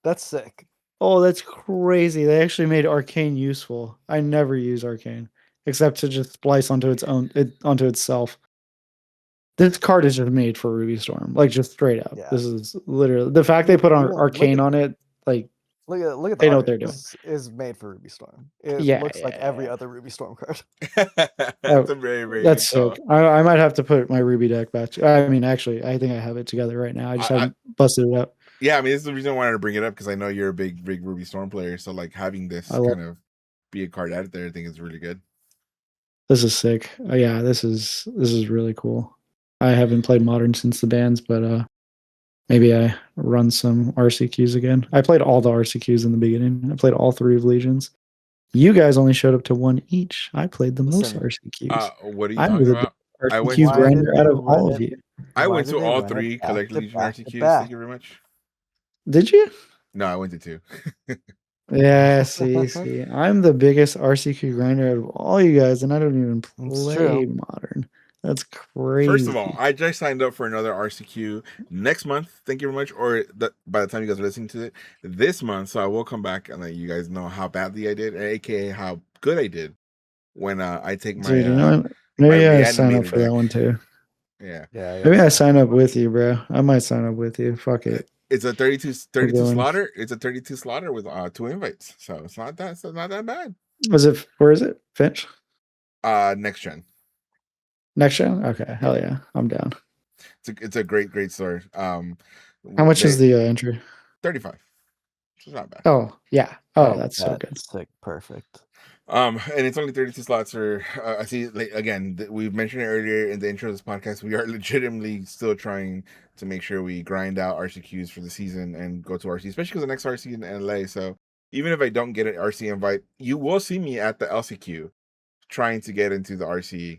That's sick. Oh, that's crazy. They actually made arcane useful. I never use arcane except to just splice onto onto itself. This card is just made for Ruby Storm, like just straight up. Yeah. This is literally the fact they put on arcane on it. Like, look at they know what they're doing. This is made for Ruby Storm. It looks like every other Ruby Storm card. That's a very that's sick. I might have to put my Ruby deck back. I mean, actually, I think I have it together right now. I just haven't busted it up. Yeah, I mean, this is the reason I wanted to bring it up because I know you're a big Ruby Storm player. So like having this kind of be a card out there, I think is really good. This is sick. Yeah, this is really cool. I haven't played Modern since the bans, but maybe I run some RCQs again. I played all the RCQs in the beginning. I played all 3 of Legions. You guys only showed up to 1 each. I played the most RCQs. What are you talking about? RCQ grinder out of all of you. I went to all 3 Collected Legion RCQs. Thank you very much. Did you? No, I went to 2. Yeah, see. I'm the biggest RCQ grinder out of all you guys, and I don't even play Modern. That's crazy. First of all, I just signed up for another RCQ next month. Thank you very much. Or by the time you guys are listening to it, this month. So I will come back and let you guys know how badly I did, aka how good I did when I take my. Maybe I sign up for that one too. Yeah. Maybe I sign up with you, bro. I might sign up with you. Fuck it. It's a 32 slaughter. It's a 32 slaughter with 2 invites. So it's not that bad. Where is it? Finch? Next gen. Next gen? Okay, hell yeah, I'm down. It's a great story. How much is the entry? 35. It's not bad. Oh yeah. Oh, that's so good. Sick, perfect. And it's only 32 slots for. I see. Again, we've mentioned it earlier in the intro of this podcast. We are legitimately still trying to make sure we grind out RCQs for the season and go to RC, especially because the next RC in LA. So even if I don't get an RC invite, you will see me at the LCQ trying to get into the RC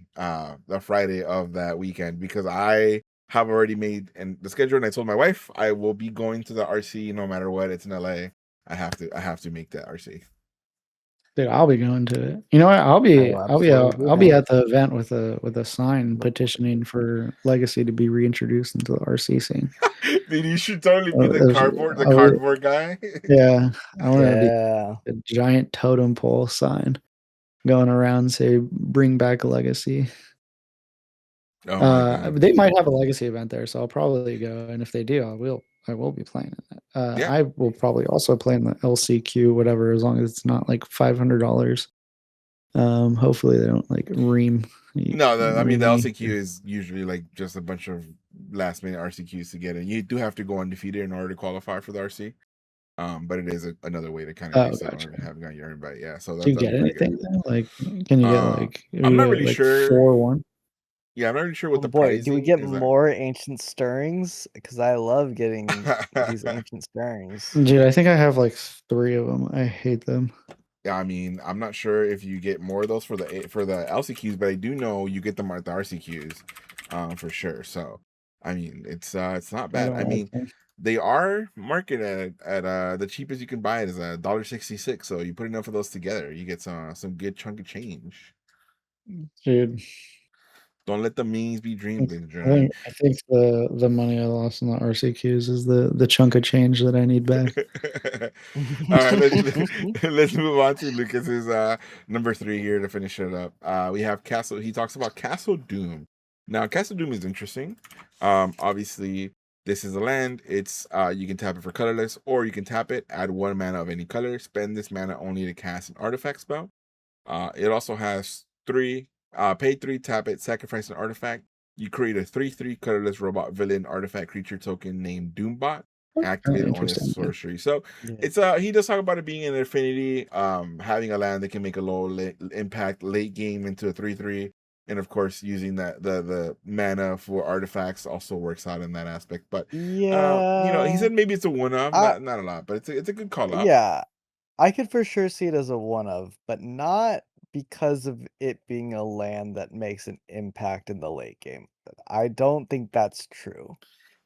the Friday of that weekend because I have already made the schedule and I told my wife I will be going to the RC no matter what. It's in LA. I have to make that RC. Dude, I'll be going to it. You know what? I'll be at the event with a sign petitioning for Legacy to be reintroduced into the RC scene. Dude, you should totally be the cardboard guy. Yeah, I want to be a giant totem pole sign going around say bring back Legacy. They might have a Legacy event there, so I'll probably go. And if they do, I will be playing it. I will probably also play in the LCQ, whatever, as long as it's not like $500. Hopefully they don't like ream. No, the LCQ is usually like just a bunch of last minute RCQs to get in. You do have to go undefeated in order to qualify for the RC. But it is another way to kind of have got your invite. Yeah. So do you get anything? Like, can you get like? I'm not really sure. 4-1. Yeah, I'm not really sure Oh what the boy, do we pricing get is. more ancient stirrings? Because I love getting these ancient stirrings. Dude, I think I have like 3 of them. I hate them. Yeah, I mean, I'm not sure if you get more of those for the LCQs, but I do know you get them at the RCQs, for sure. So, I mean, it's not I bad. I don't like mean, them. they are marketed at the cheapest you can buy it is $1.66. So you put enough of those together, you get some good chunk of change. Dude, Don't let the means be dreamed, ladies and I gentlemen. think the money I lost in the RCQs is the chunk of change that I need back. All right, let's move on to Lucas's number 3 here to finish it up. We have Castle. He talks about Castle Doom. Now, Castle Doom is interesting. Obviously, this is a land. It's you can tap it for colorless, or you can tap it, add 1 mana of any color, spend this mana only to cast an artifact spell. It also has 3. Pay 3, tap it, sacrifice an artifact. You create a 3/3 colorless robot villain artifact creature token named Doombot. Kind of Activate on its interesting. sorcery. So Yeah. it's he does talk about it being an affinity, having a land that can make a low impact late game into a 3/3, and of course using that the mana for artifacts also works out in that aspect. But he Yeah. said maybe it's a one of, I not a lot, but it's a good call out. yeah. I could for sure see it as a one of, but not because of it being a land that makes an impact in the late game. I don't think that's true.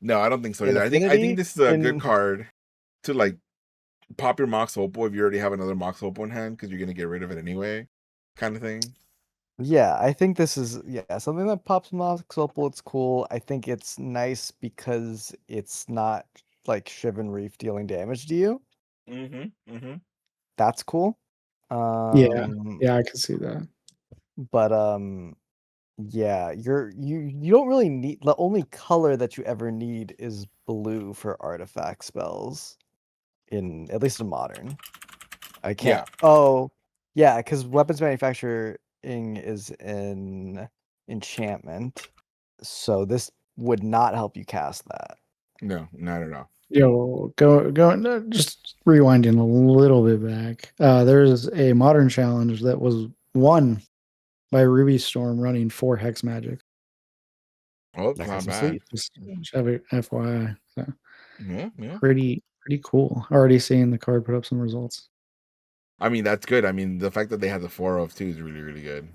No, I don't think so In either. I think Affinity, this is a good in card to like pop your Mox Opal if you already have another Mox Opal in hand because you're gonna get rid of it anyway, kind of thing. yeah, I think this is something that pops Mox Opal. It's cool. I think it's nice because it's not like Shivan Reef dealing damage to you. Mm-hmm. That's cool. Yeah, I can see that. But yeah, you don't really need the only color that you ever need is blue for artifact spells in at least in modern. I Yeah. can't. Oh, yeah, because weapons manufacturing is in enchantment, so this would not help you cast that. No, not at all. Yo, just rewinding a little bit back. There's a modern challenge that was won by Ruby Storm running 4 Hex Magic. Oh, it's That not got some bad. sleep. Just have it FYI. So Yeah. pretty cool. Already seeing the card put up some results. I mean, that's good. I mean, the fact that they had the 4 of too is really, really good.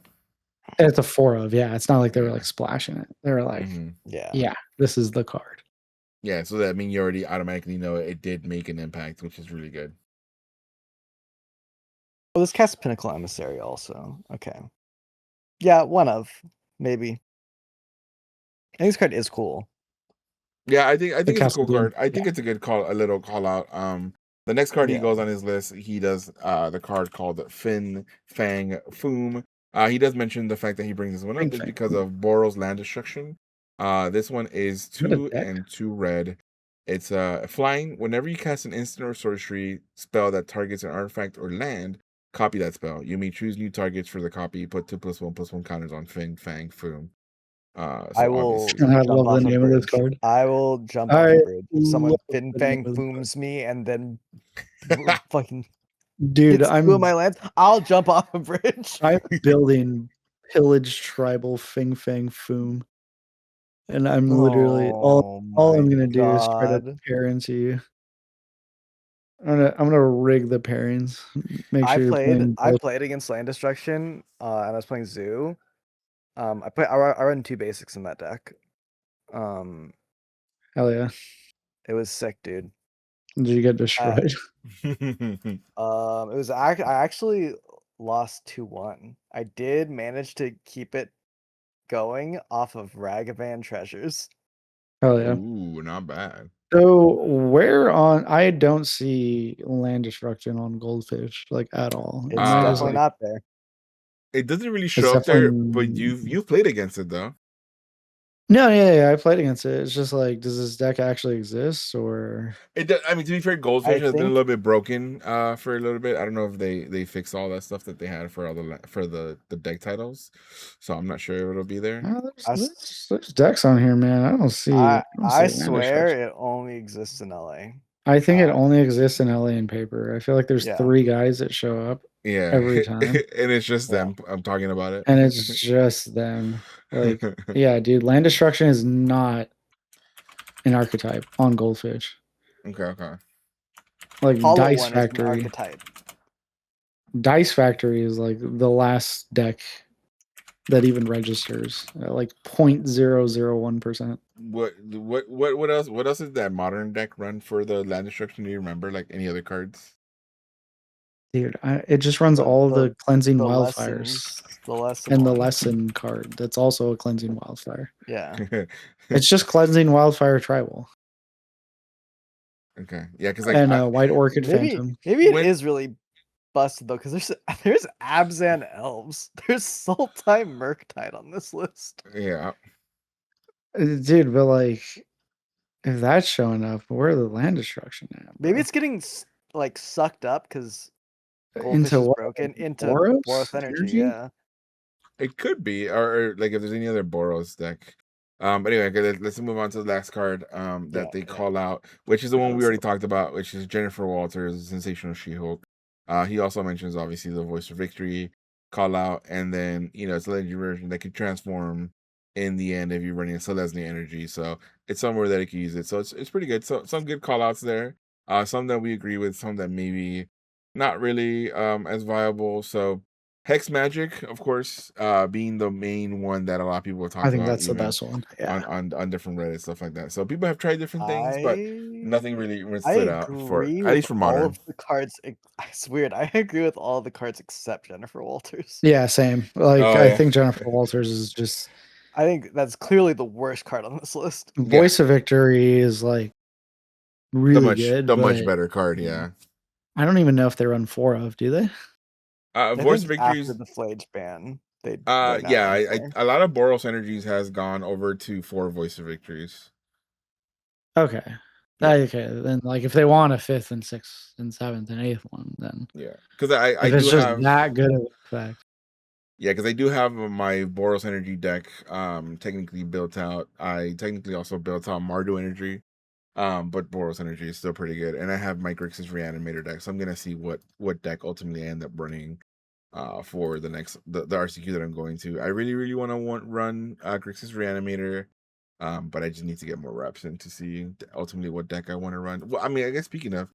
And it's a 4 of, yeah. It's not like they were Yeah. like splashing it. They were like, Yeah. this is the card. Yeah, so that means you already automatically know it did make an impact, which is really good. Oh, this casts Pinnacle Emissary also. Okay. Yeah, one of maybe. I think this card is cool. Yeah, I think it's a Castle cool Doom. card. I think it's a good call, a little call out. The next card he Yeah. goes on his list, he does the card called Fin Fang Foom. He does mention the fact that he brings this one Fin up is Fang because Foom. of Boral's Land Destruction. This one is Is that a 2 deck? and 2 red. It's flying. Whenever you cast an instant or sorcery spell that targets an artifact or land, copy that spell. You may choose new targets for the copy. Put 2+1/+1 counters on Fin Fang Foom. I So will obviously, I jump love the off a name of this bridge. card. I will jump off I a bridge. If someone love Fin the Fang name of this card. Fooms me and then fucking Dude, hits 2 of my lands, I'll jump off a bridge. I'm building Pillage Tribal Fing Fang Foom. And I'm literally all Oh I'm my gonna do is try to God. pair into you. I'm gonna rig the pairings. Make sure you're playing I both. played against Land Destruction, and I was playing Zoo. I run 2 basics in that deck. Hell yeah. It was sick, dude. Did you get destroyed? It was I actually lost 2-1. I did manage to keep it going off of Ragavan treasures. Hell yeah. Ooh, not bad. So where on I don't see land destruction on Goldfish like at all. It's Am I just definitely like not there. It doesn't really it's show up there, but definitely you've played against it though. No, yeah, I played against it. It's just like, does this deck actually exist or I mean, to be fair, Goldfish I has been a think little bit broken for a little bit. I don't know if they fixed all that stuff that they had for for the deck titles, so I'm not sure if it'll be there. oh, I, s- there's decks on here, man. I don't see I land destruction. swear it only exists in LA. I think it only exists in LA in paper. I feel like there's Yeah. 3 guys that show up Yeah, every time. and it's just Yeah. them. I'm talking about it, And it's just them. Like, yeah, dude, land destruction is not an archetype on Goldfish. okay. Like Hollow Dice One is an Factory. archetype. Dice Factory is like the last deck that even registers at like 0.001%. What else? What else is that modern deck run for the land destruction? Do you remember like any other cards? Dude, it just runs all the cleansing the wildfires the lesson and the one. lesson card. That's also a cleansing wildfire. Yeah. It's just cleansing wildfire tribal Okay, yeah, because like and White Orchid Maybe Phantom. it is really busted though, because there's Abzan elves. There's Sultai Murktide on this list. yeah, Dude, but like, if that's showing up, where the land destruction at? Maybe bro? it's getting like sucked up because Goldfish Into is what? broken into Boros? Boros energy. Energy? Yeah. it could be, or like if there's any other Boros deck. But anyway, okay, let's move on to the last card that they call out, which is the one we already talked about, which is Jennifer Walters, Sensational She-Hulk. He also mentions obviously the Voice of Victory call out, and then it's a legendary version that can transform in the end if you're running a Selesnya energy. So it's somewhere that it can use it. So it's pretty good. So some good call outs there. Some that we agree with, some that maybe not really as viable. So Hex Magic, of course, being the main one that a lot of people talk I think about, that's the even best one. Yeah. on different Reddit stuff like that. So people have tried different things, but nothing really I stood out for agree at with least for all modern. of the cards. It's weird. I agree with all the cards except Jennifer Walters. Yeah, same. Like, Oh, I yeah. think Jennifer Walters is just I think that's clearly the worst card on this list. Voice of Victory is like really good, the but much better card. Yeah. I don't even know if they run 4 of, do they? I Voice think of Victories. after the Flage ban, they right now Yeah, run I four. a lot of Boros Energies has gone over to 4 Voice of Victories. Okay. Yeah. Okay, then like if they want a 5th and 6th and 7th and 8th one, then Yeah, because I if it's do just have that good of an effect. Yeah, because I do have my Boros Energy deck technically built out. I technically also built out Mardu Energy, but Boros Energy is still pretty good. And I have my Grixis Reanimator deck, so I'm gonna see what deck ultimately I end up running for the next the RCQ that I'm going to. I really want to run Grixis Reanimator, but I just need to get more reps in to see ultimately what deck I want to run. Well, I mean, I guess speaking of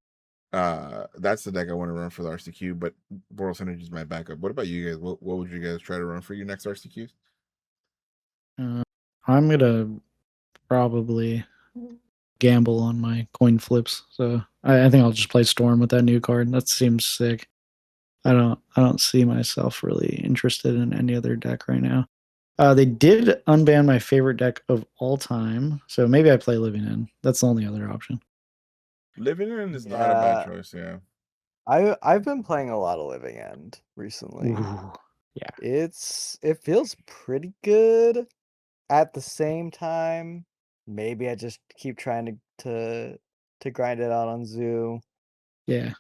that's the deck I want to run for the RCQ, but Boros Energy is my backup. What about you guys? What would you guys try to run for your next RCQs? I'm gonna probably gamble on my coin flips, so I think I'll just play Storm with that new card. That seems sick. I don't see myself really interested in any other deck right now. They did unban my favorite deck of all time, so maybe I play Living In. That's the only other option. Living In is not a bad choice. Yeah, I've been playing a lot of Living End recently. Ooh, yeah, It feels pretty good. At the same time, maybe I just keep trying to grind it out on Zoo. yeah.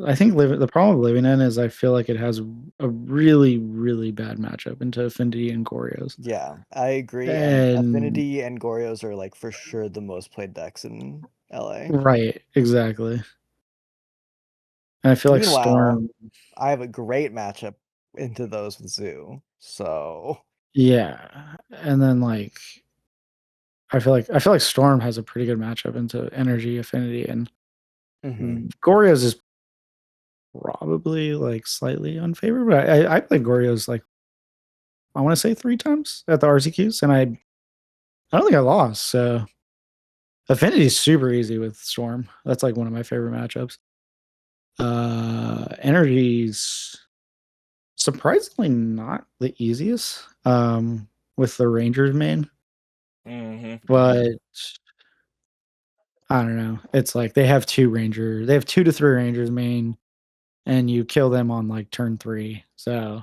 I think the problem with Living In is I feel like it has a really, really bad matchup into Affinity and Gorios. Yeah, I agree. And Affinity and Gorios are like for sure the most played decks in LA. Right, exactly. And I feel like Meanwhile, Storm. I have a great matchup into those with Zoo. So Yeah, and then like I feel like Storm has a pretty good matchup into Energy, Affinity, and Gorios is probably like slightly unfavored. But I played Gorios like I want to say 3 times at the RCQs, and I don't think I lost. So Affinity is super easy with Storm. That's like one of my favorite matchups. Energy's surprisingly not the easiest with the Rangers main. But I don't know. It's like they have 2 to 3 Rangers main, and you kill them on like turn 3. So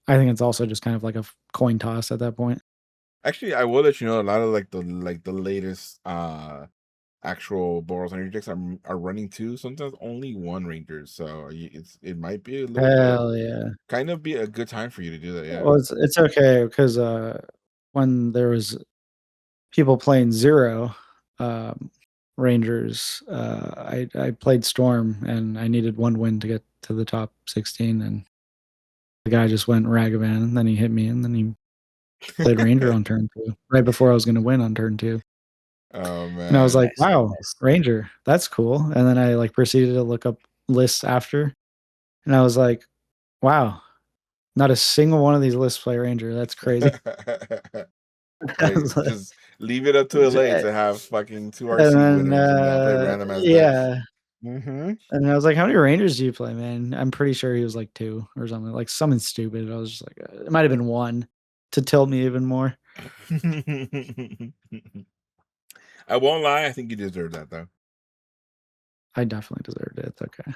I think it's also just kind of like a coin toss at that point. actually, I will let you know a lot of like the latest actual Boros Energy decks are running 2, sometimes only 1 Rangers. So it might be a little Hell yeah. kind of be a good time for you to do that. Yeah. Well, it's okay because when there was people playing 0 Rangers, I played Storm and I needed 1 win to get to the top 16, and the guy just went Ragavan, and then he hit me, and then he played Ranger on turn 2, right before I was going to win on turn 2. Oh man! And I was like, Nice, "Wow, nice. Ranger, that's cool." And then I like proceeded to look up lists after, and I was like, "Wow, not a single one of these lists play Ranger. That's crazy." I Like, was like, just leave it up to LA to have fucking 2 RC and winners, and they'll play random ass decks. yeah. Mm-hmm. And I was like, "How many Rangers do you play, man?" I'm pretty sure he was like 2 or something, like something stupid. I was just like, it might have been 1 to tilt me even more. I won't lie. I think you deserve that though. I definitely deserved it. It's okay.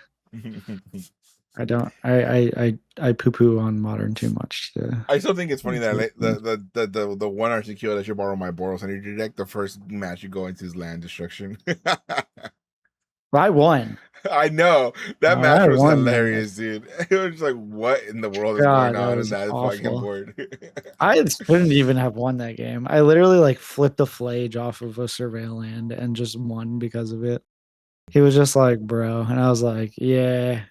I don't. I poo poo on Modern too much. I still think it's funny that like, the 1 RCQ that you borrow my Boros Energy deck, the first match you go into is land destruction. I won. I know that match I was won hilarious, dude. It was just like, what in the world is God, going on that in was that fucking awful. board? I shouldn't even have won that game. I literally like flipped a Flage off of a surveil land and just won because of it. He was just like, "Bro," and I was like, "Yeah,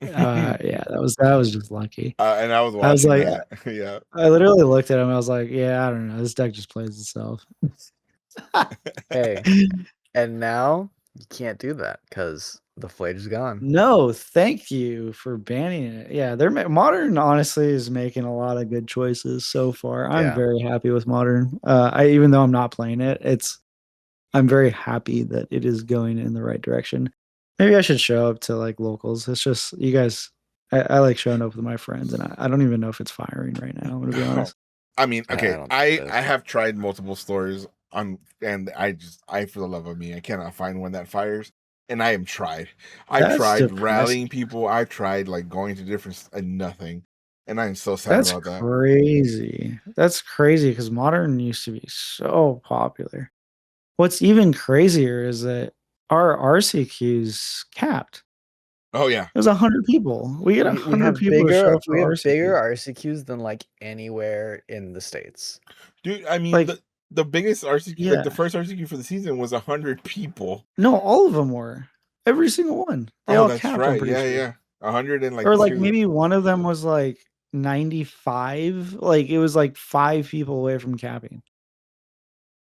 yeah." That was just lucky. And I was I was watching like, that. Yeah. I literally looked at him. I was like, "Yeah, I don't know. This deck just plays itself." Hey, and now you can't do that because the Flage is gone. No, thank you for banning it. Yeah, Modern honestly is making a lot of good choices so far. I'm Yeah. very happy with Modern. Even though I'm not playing it, I'm very happy that it is going in the right direction. Maybe I should show up to like locals. It's just you guys. I like showing up with my friends, and I don't even know if it's firing right now. I'm gonna be honest. I mean, okay, don't I think it is. have tried multiple stores on, and I for the love of me, I cannot find one that fires. And I am tried. I've That's tried depressing. rallying people. I've tried like going to different and nothing. And I'm so sad That's about that. crazy. That's crazy because Modern used to be so popular. What's even crazier is that our RCQ's capped. Oh yeah. There's 100 people. We get 100 people to show up for bigger RCQ. RCQs than like anywhere in the States. Dude, I mean Like, the biggest RCQ, like the yeah. first RCQ for the season was 100 people. No, all of them were. Every single one. They all That's capped, I'm right. pretty Yeah, sure. yeah. 100 and like Or like 2. maybe one of them was like 95. Like it was like 5 people away from capping.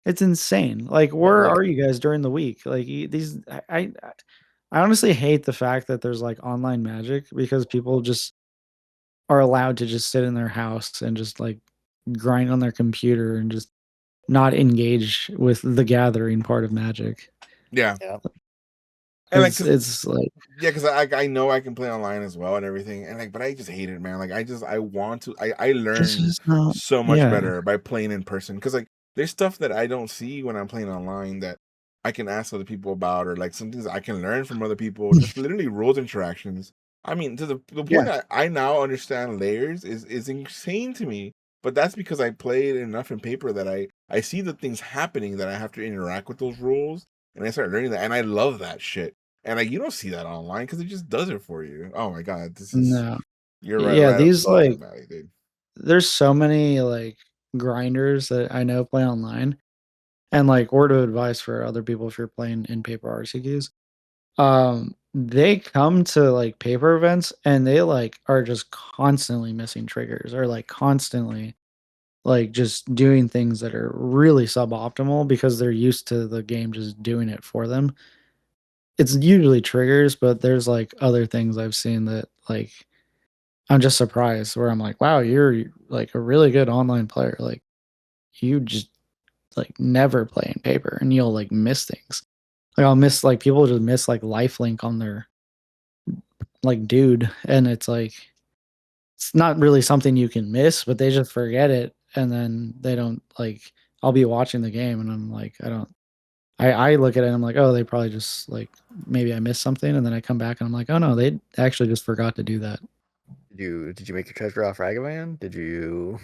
It's insane. Like, where like- are you guys during the week? Like these, I honestly hate the fact that there's like online magic because people just are allowed to just sit in their house and just like grind on their computer and just not engage with the gathering part of magic. Yeah. Yeah. And like, It's like, yeah, because I know I can play online as well and everything, and like, but I just hate it, man. Like, I want to. I it's learn just not. so much Yeah, better by playing in person because like there's stuff that I don't see when I'm playing online that I can ask other people about, or like some things I can learn from other people. Just literally rules interactions. I mean, to the point Yeah. that I now understand layers is insane to me. But that's because I played enough in paper that I see the things happening that I have to interact with those rules, and I start learning that, and I love that shit. And like you don't see that online because it just does it for you. Oh my god, this is no. you're Yeah, right these up like the alley, dude. there's so many like grinders that I know play online. And like word of advice for other people if you're playing in paper RCQs. They come to like paper events and they like are just constantly missing triggers or like constantly like just doing things that are really suboptimal because they're used to the game just doing it for them. It's usually triggers, but there's like other things I've seen that like I'm just surprised where I'm like, wow, you're like a really good online player. Like you just like never play in paper and you'll like miss things. Like I'll miss like people just miss like lifelink on their like dude and it's like it's not really something you can miss, but they just forget it and then they don't like I'll be watching the game and I'm like I look at it and I'm like, oh, they probably just like maybe I missed something and then I come back and I'm like, oh no, they actually just forgot to do that. Did you make your treasure off Ragavan? Did you?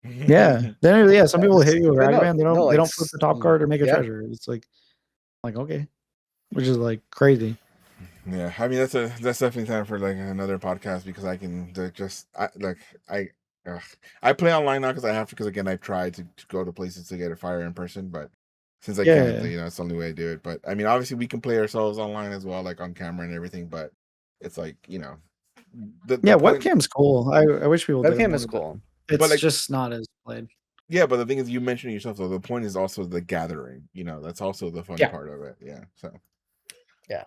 Yeah. Then yeah, some people hit you with Yeah, no, Ragavan, they no, they like don't flip the top card or make a yeah. treasure. It's like okay. Which is like crazy. Yeah, I mean that's definitely time for like another podcast because I can I play online now because I have to because again I've tried to go to places to get a fire in person, but since I can't, Yeah. it's the only way I do it. But I mean, obviously we can play ourselves online as well, like on camera and everything. But it's like the Yeah, point. webcam's cool. I wish people did Webcam more, is but cool. it's But, like- just not as played. Yeah, but the thing is, you mentioned it yourself, though. The point is also the gathering. That's also the fun Yeah. part of it. Yeah. So. Yeah.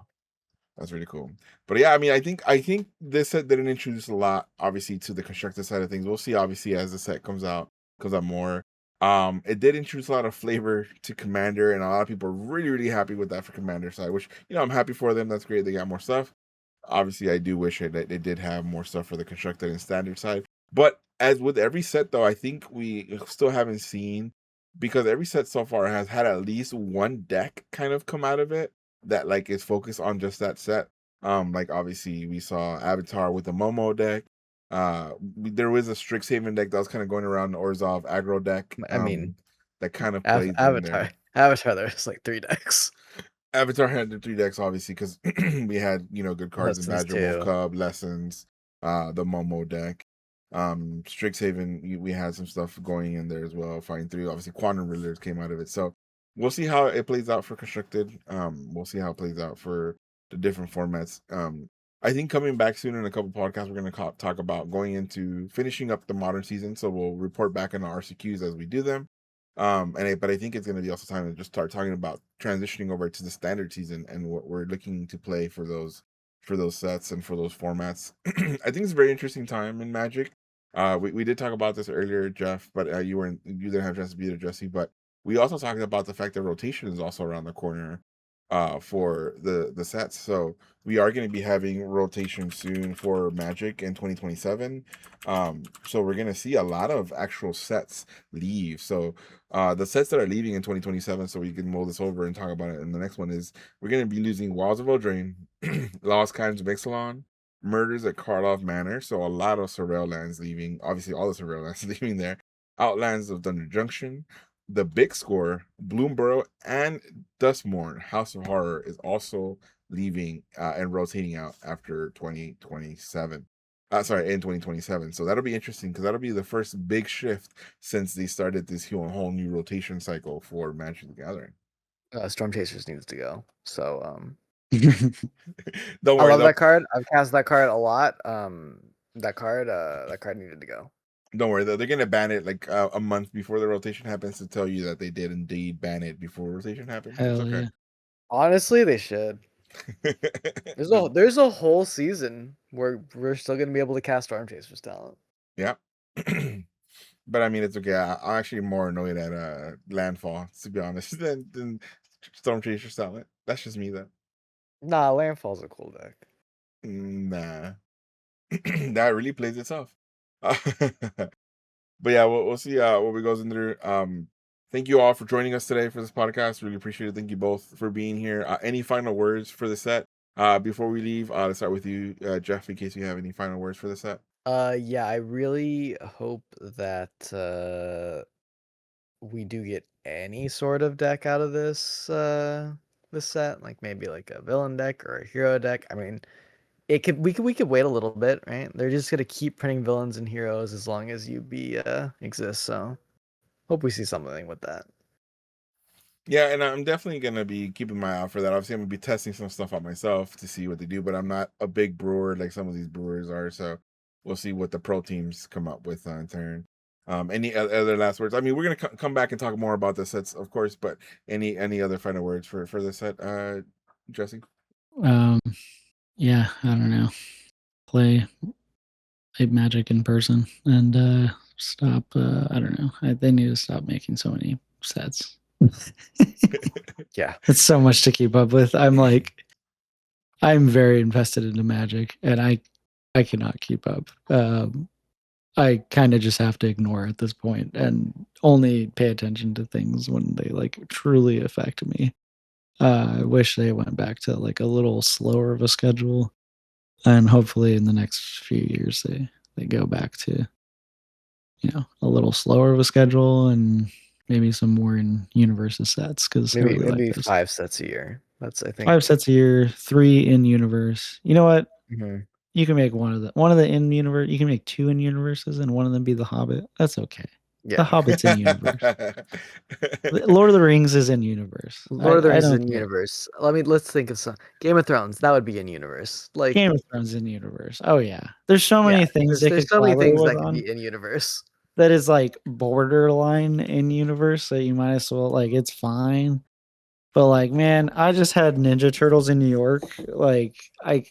That's really cool. But yeah, I mean, I think this set didn't introduce a lot, obviously, to the constructed side of things. We'll see, obviously, as the set comes out more. It did introduce a lot of flavor to Commander, and a lot of people are really, really happy with that for Commander side, which, I'm happy for them. That's great. They got more stuff. Obviously, I do wish that they did have more stuff for the constructed and standard side. But as with every set, though, I think we still haven't seen, because every set so far has had at least one deck kind of come out of it that like is focused on just that set. Like obviously we saw Avatar with the Momo deck. There was a Strixhaven deck that was kind of going around the Orzhov aggro deck. I mean, that kind of plays in Avatar. there. Avatar, there's like 3 decks. Avatar had the 3 decks, obviously, because we had good cards in Lessons Badger Wolf too. Cub, Lessons, the Momo deck. Strixhaven, we had some stuff going in there as well. Fighting through, obviously, Quantum Riddlers came out of it. So we'll see how it plays out for constructed. We'll see how it plays out for the different formats. I think coming back soon in a couple podcasts, we're going to talk about going into finishing up the modern season. So we'll report back on our RCQs as we do them. But I think it's going to be also time to just start talking about transitioning over to the standard season and what we're looking to play for those sets and for those formats. I think it's a very interesting time in Magic. We did talk about this earlier, Jeff, but you didn't have a chance to be there, Jesse. But we also talked about the fact that rotation is also around the corner for the sets. So we are going to be having rotation soon for Magic in 2027. So we're going to see a lot of actual sets leave. So the sets that are leaving in 2027, so we can mull this over and talk about it in the next one, is we're going to be losing Walls of Eldraine, Lost Crimes of Ixalan, Murders at Karlov Manor. So a lot of Sorrel lands leaving. Obviously, all the Sorrel lands leaving there. Outlands of Thunder Junction, the Big Score, Bloomborough, and Dustmorn. House of Horror is also leaving and rotating out after 2027. In 2027. So that'll be interesting because that'll be the first big shift since they started this whole new rotation cycle for Magic the Gathering. Storm Chasers needs to go. So Don't I worry, love that card. I've cast that card a lot. That card needed to go. Don't worry, they're gonna ban it like a month before the rotation happens to tell you that they did indeed ban it before rotation happened. Hell It's okay. yeah. Honestly, they should. There's a whole season where we're still gonna be able to cast Storm Chasers talent. Yeah. But I mean, it's okay. I'm actually more annoyed at Landfall, to be honest, than Storm Chaser Talent. That's just me, though. Nah, Landfall's a cool deck. Nah. That really plays itself. But yeah, we'll see what we goes into there. Thank you all for joining us today for this podcast. Really appreciate it. Thank you both for being here. Any final words for the set before we leave? Let's start with you, Jeff, in case you have any final words for the set. Yeah, I really hope that we do get any sort of deck out of this set, like maybe like a villain deck or a hero deck. I mean, we could wait a little bit, right? They're just gonna keep printing villains and heroes as long as UB exists. So hope we see something with that. Yeah, and I'm definitely gonna be keeping my eye out for that. Obviously, I'm gonna be testing some stuff out myself to see what they do, but I'm not a big brewer like some of these brewers are. So we'll see what the pro teams come up with in turn. Any other last words? I mean, we're gonna come back and talk more about the sets, of course, but any other final words for the set, Jesse? Yeah, I don't know. Play Magic in person and stop. I don't know. They need to stop making so many sets. Yeah, It's so much to keep up with. I'm very invested into Magic, and I cannot keep up. I kind of just have to ignore at this point and only pay attention to things when they like truly affect me. I wish they went back to like a little slower of a schedule, and hopefully in the next few years they go back to a little slower of a schedule and maybe some more in universe sets, because maybe 5 sets a year. That's, I think, 5 sets a year, 3 in universe. You know what? Mhm. You can make one of the in universe. You can make 2 in universes, and one of them be the Hobbit. That's okay. The Yeah. Hobbit's in universe. Lord of the Rings is in universe. Lord of the I Rings is don't in care. universe. Let's think of some. Game of Thrones, that would be in universe. Like Game of Thrones in universe. Oh yeah, there's so many things they there's could so many collaborate things with that could on be in universe. that is like borderline in universe. So you might as well like it's fine. But like, man, I just had Ninja Turtles in New York. Like, I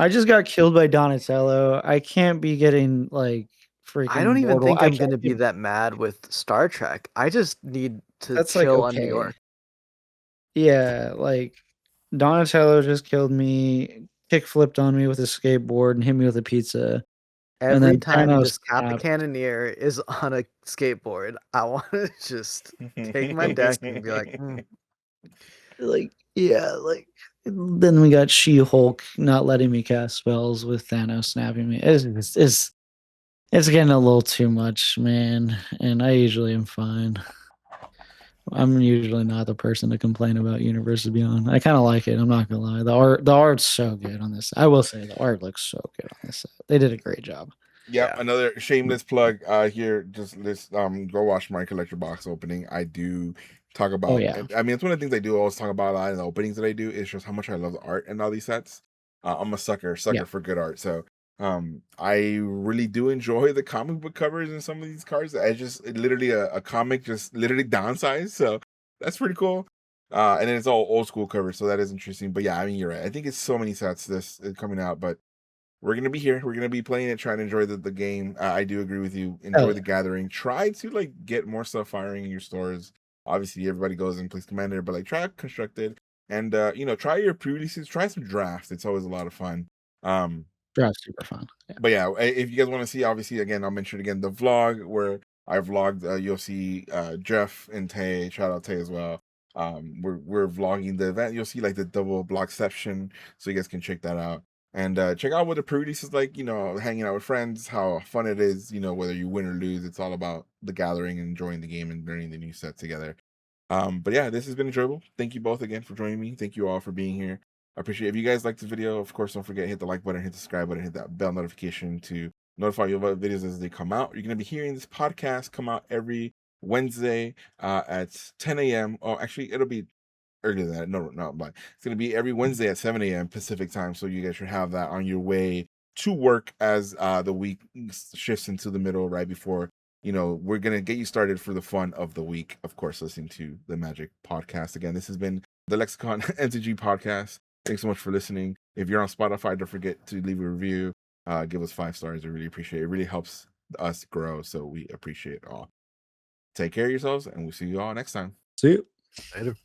just got killed by Donatello. I can't be getting like freaking I don't even mortal. think I I'm can't gonna be be. that mad with Star Trek. I just need to That's like chill on New okay. York. Yeah, like Donatello just killed me, kick flipped on me with a skateboard, and hit me with a pizza. And Every then time Thanos this Kappa snapped. Cannoneer is on a skateboard, I want to just take my deck and be like, Like, yeah, like then we got She-Hulk not letting me cast spells with Thanos snapping me. It's getting a little too much, man. And I usually am fine. I'm usually not the person to complain about Universes Beyond. I kind of like it. I'm not gonna lie. The art's so good on this. I will say the art looks so good on this set. They did a great job. Yep, Yeah. another shameless plug here. Just this go watch my collector box opening. I do talk about yeah. I mean, it's one of the things I do always talk about a lot in the openings that I do is just how much I love the art in all these sets. I'm a sucker for good art. So I really do enjoy the comic book covers in some of these cards. I just literally a comic just literally downsized. So that's pretty cool. And then it's all old school covers, so that is interesting. But yeah, I mean you're right. I think it's so many sets this coming out, but we're gonna be here. We're gonna be playing it, trying to enjoy the game. I do agree with you. Enjoy the gathering. Try to like get more stuff firing in your stores. Obviously, everybody goes and plays Commander, but like try Constructed and try your pre-releases. Try some drafts. It's always a lot of fun. Draft's super fun. Yeah. But yeah, if you guys want to see, obviously, again, I'll mention again the vlog where I vlogged. You'll see Jeff and Tay. Shout out Tay as well. We're vlogging the event. You'll see like the double blockception, so you guys can check that out. And check out what the pre-release is like, hanging out with friends, how fun it is, whether you win or lose. It's all about the gathering and enjoying the game and learning the new set together. But yeah, this has been enjoyable. Thank you both again for joining me. Thank you all for being here. I appreciate it. If you guys liked the video, of course, don't forget hit the like button, hit the subscribe button, hit that bell notification to notify you about videos as they come out. You're going to be hearing this podcast come out every Wednesday at 10 a.m. Oh, actually, it'll be earlier than that. No, but it's going to be every Wednesday at 7 a.m. Pacific time. So you guys should have that on your way to work as the week shifts into the middle right before we're going to get you started for the fun of the week. Of course, listening to the Magic Podcast. Again, this has been the Lexicon MTG Podcast. Thanks so much for listening. If you're on Spotify, don't forget to leave a review. Give us 5 stars. I really appreciate it. It really helps us grow. So we appreciate it all. Take care of yourselves, and we'll see you all next time. See you. Later.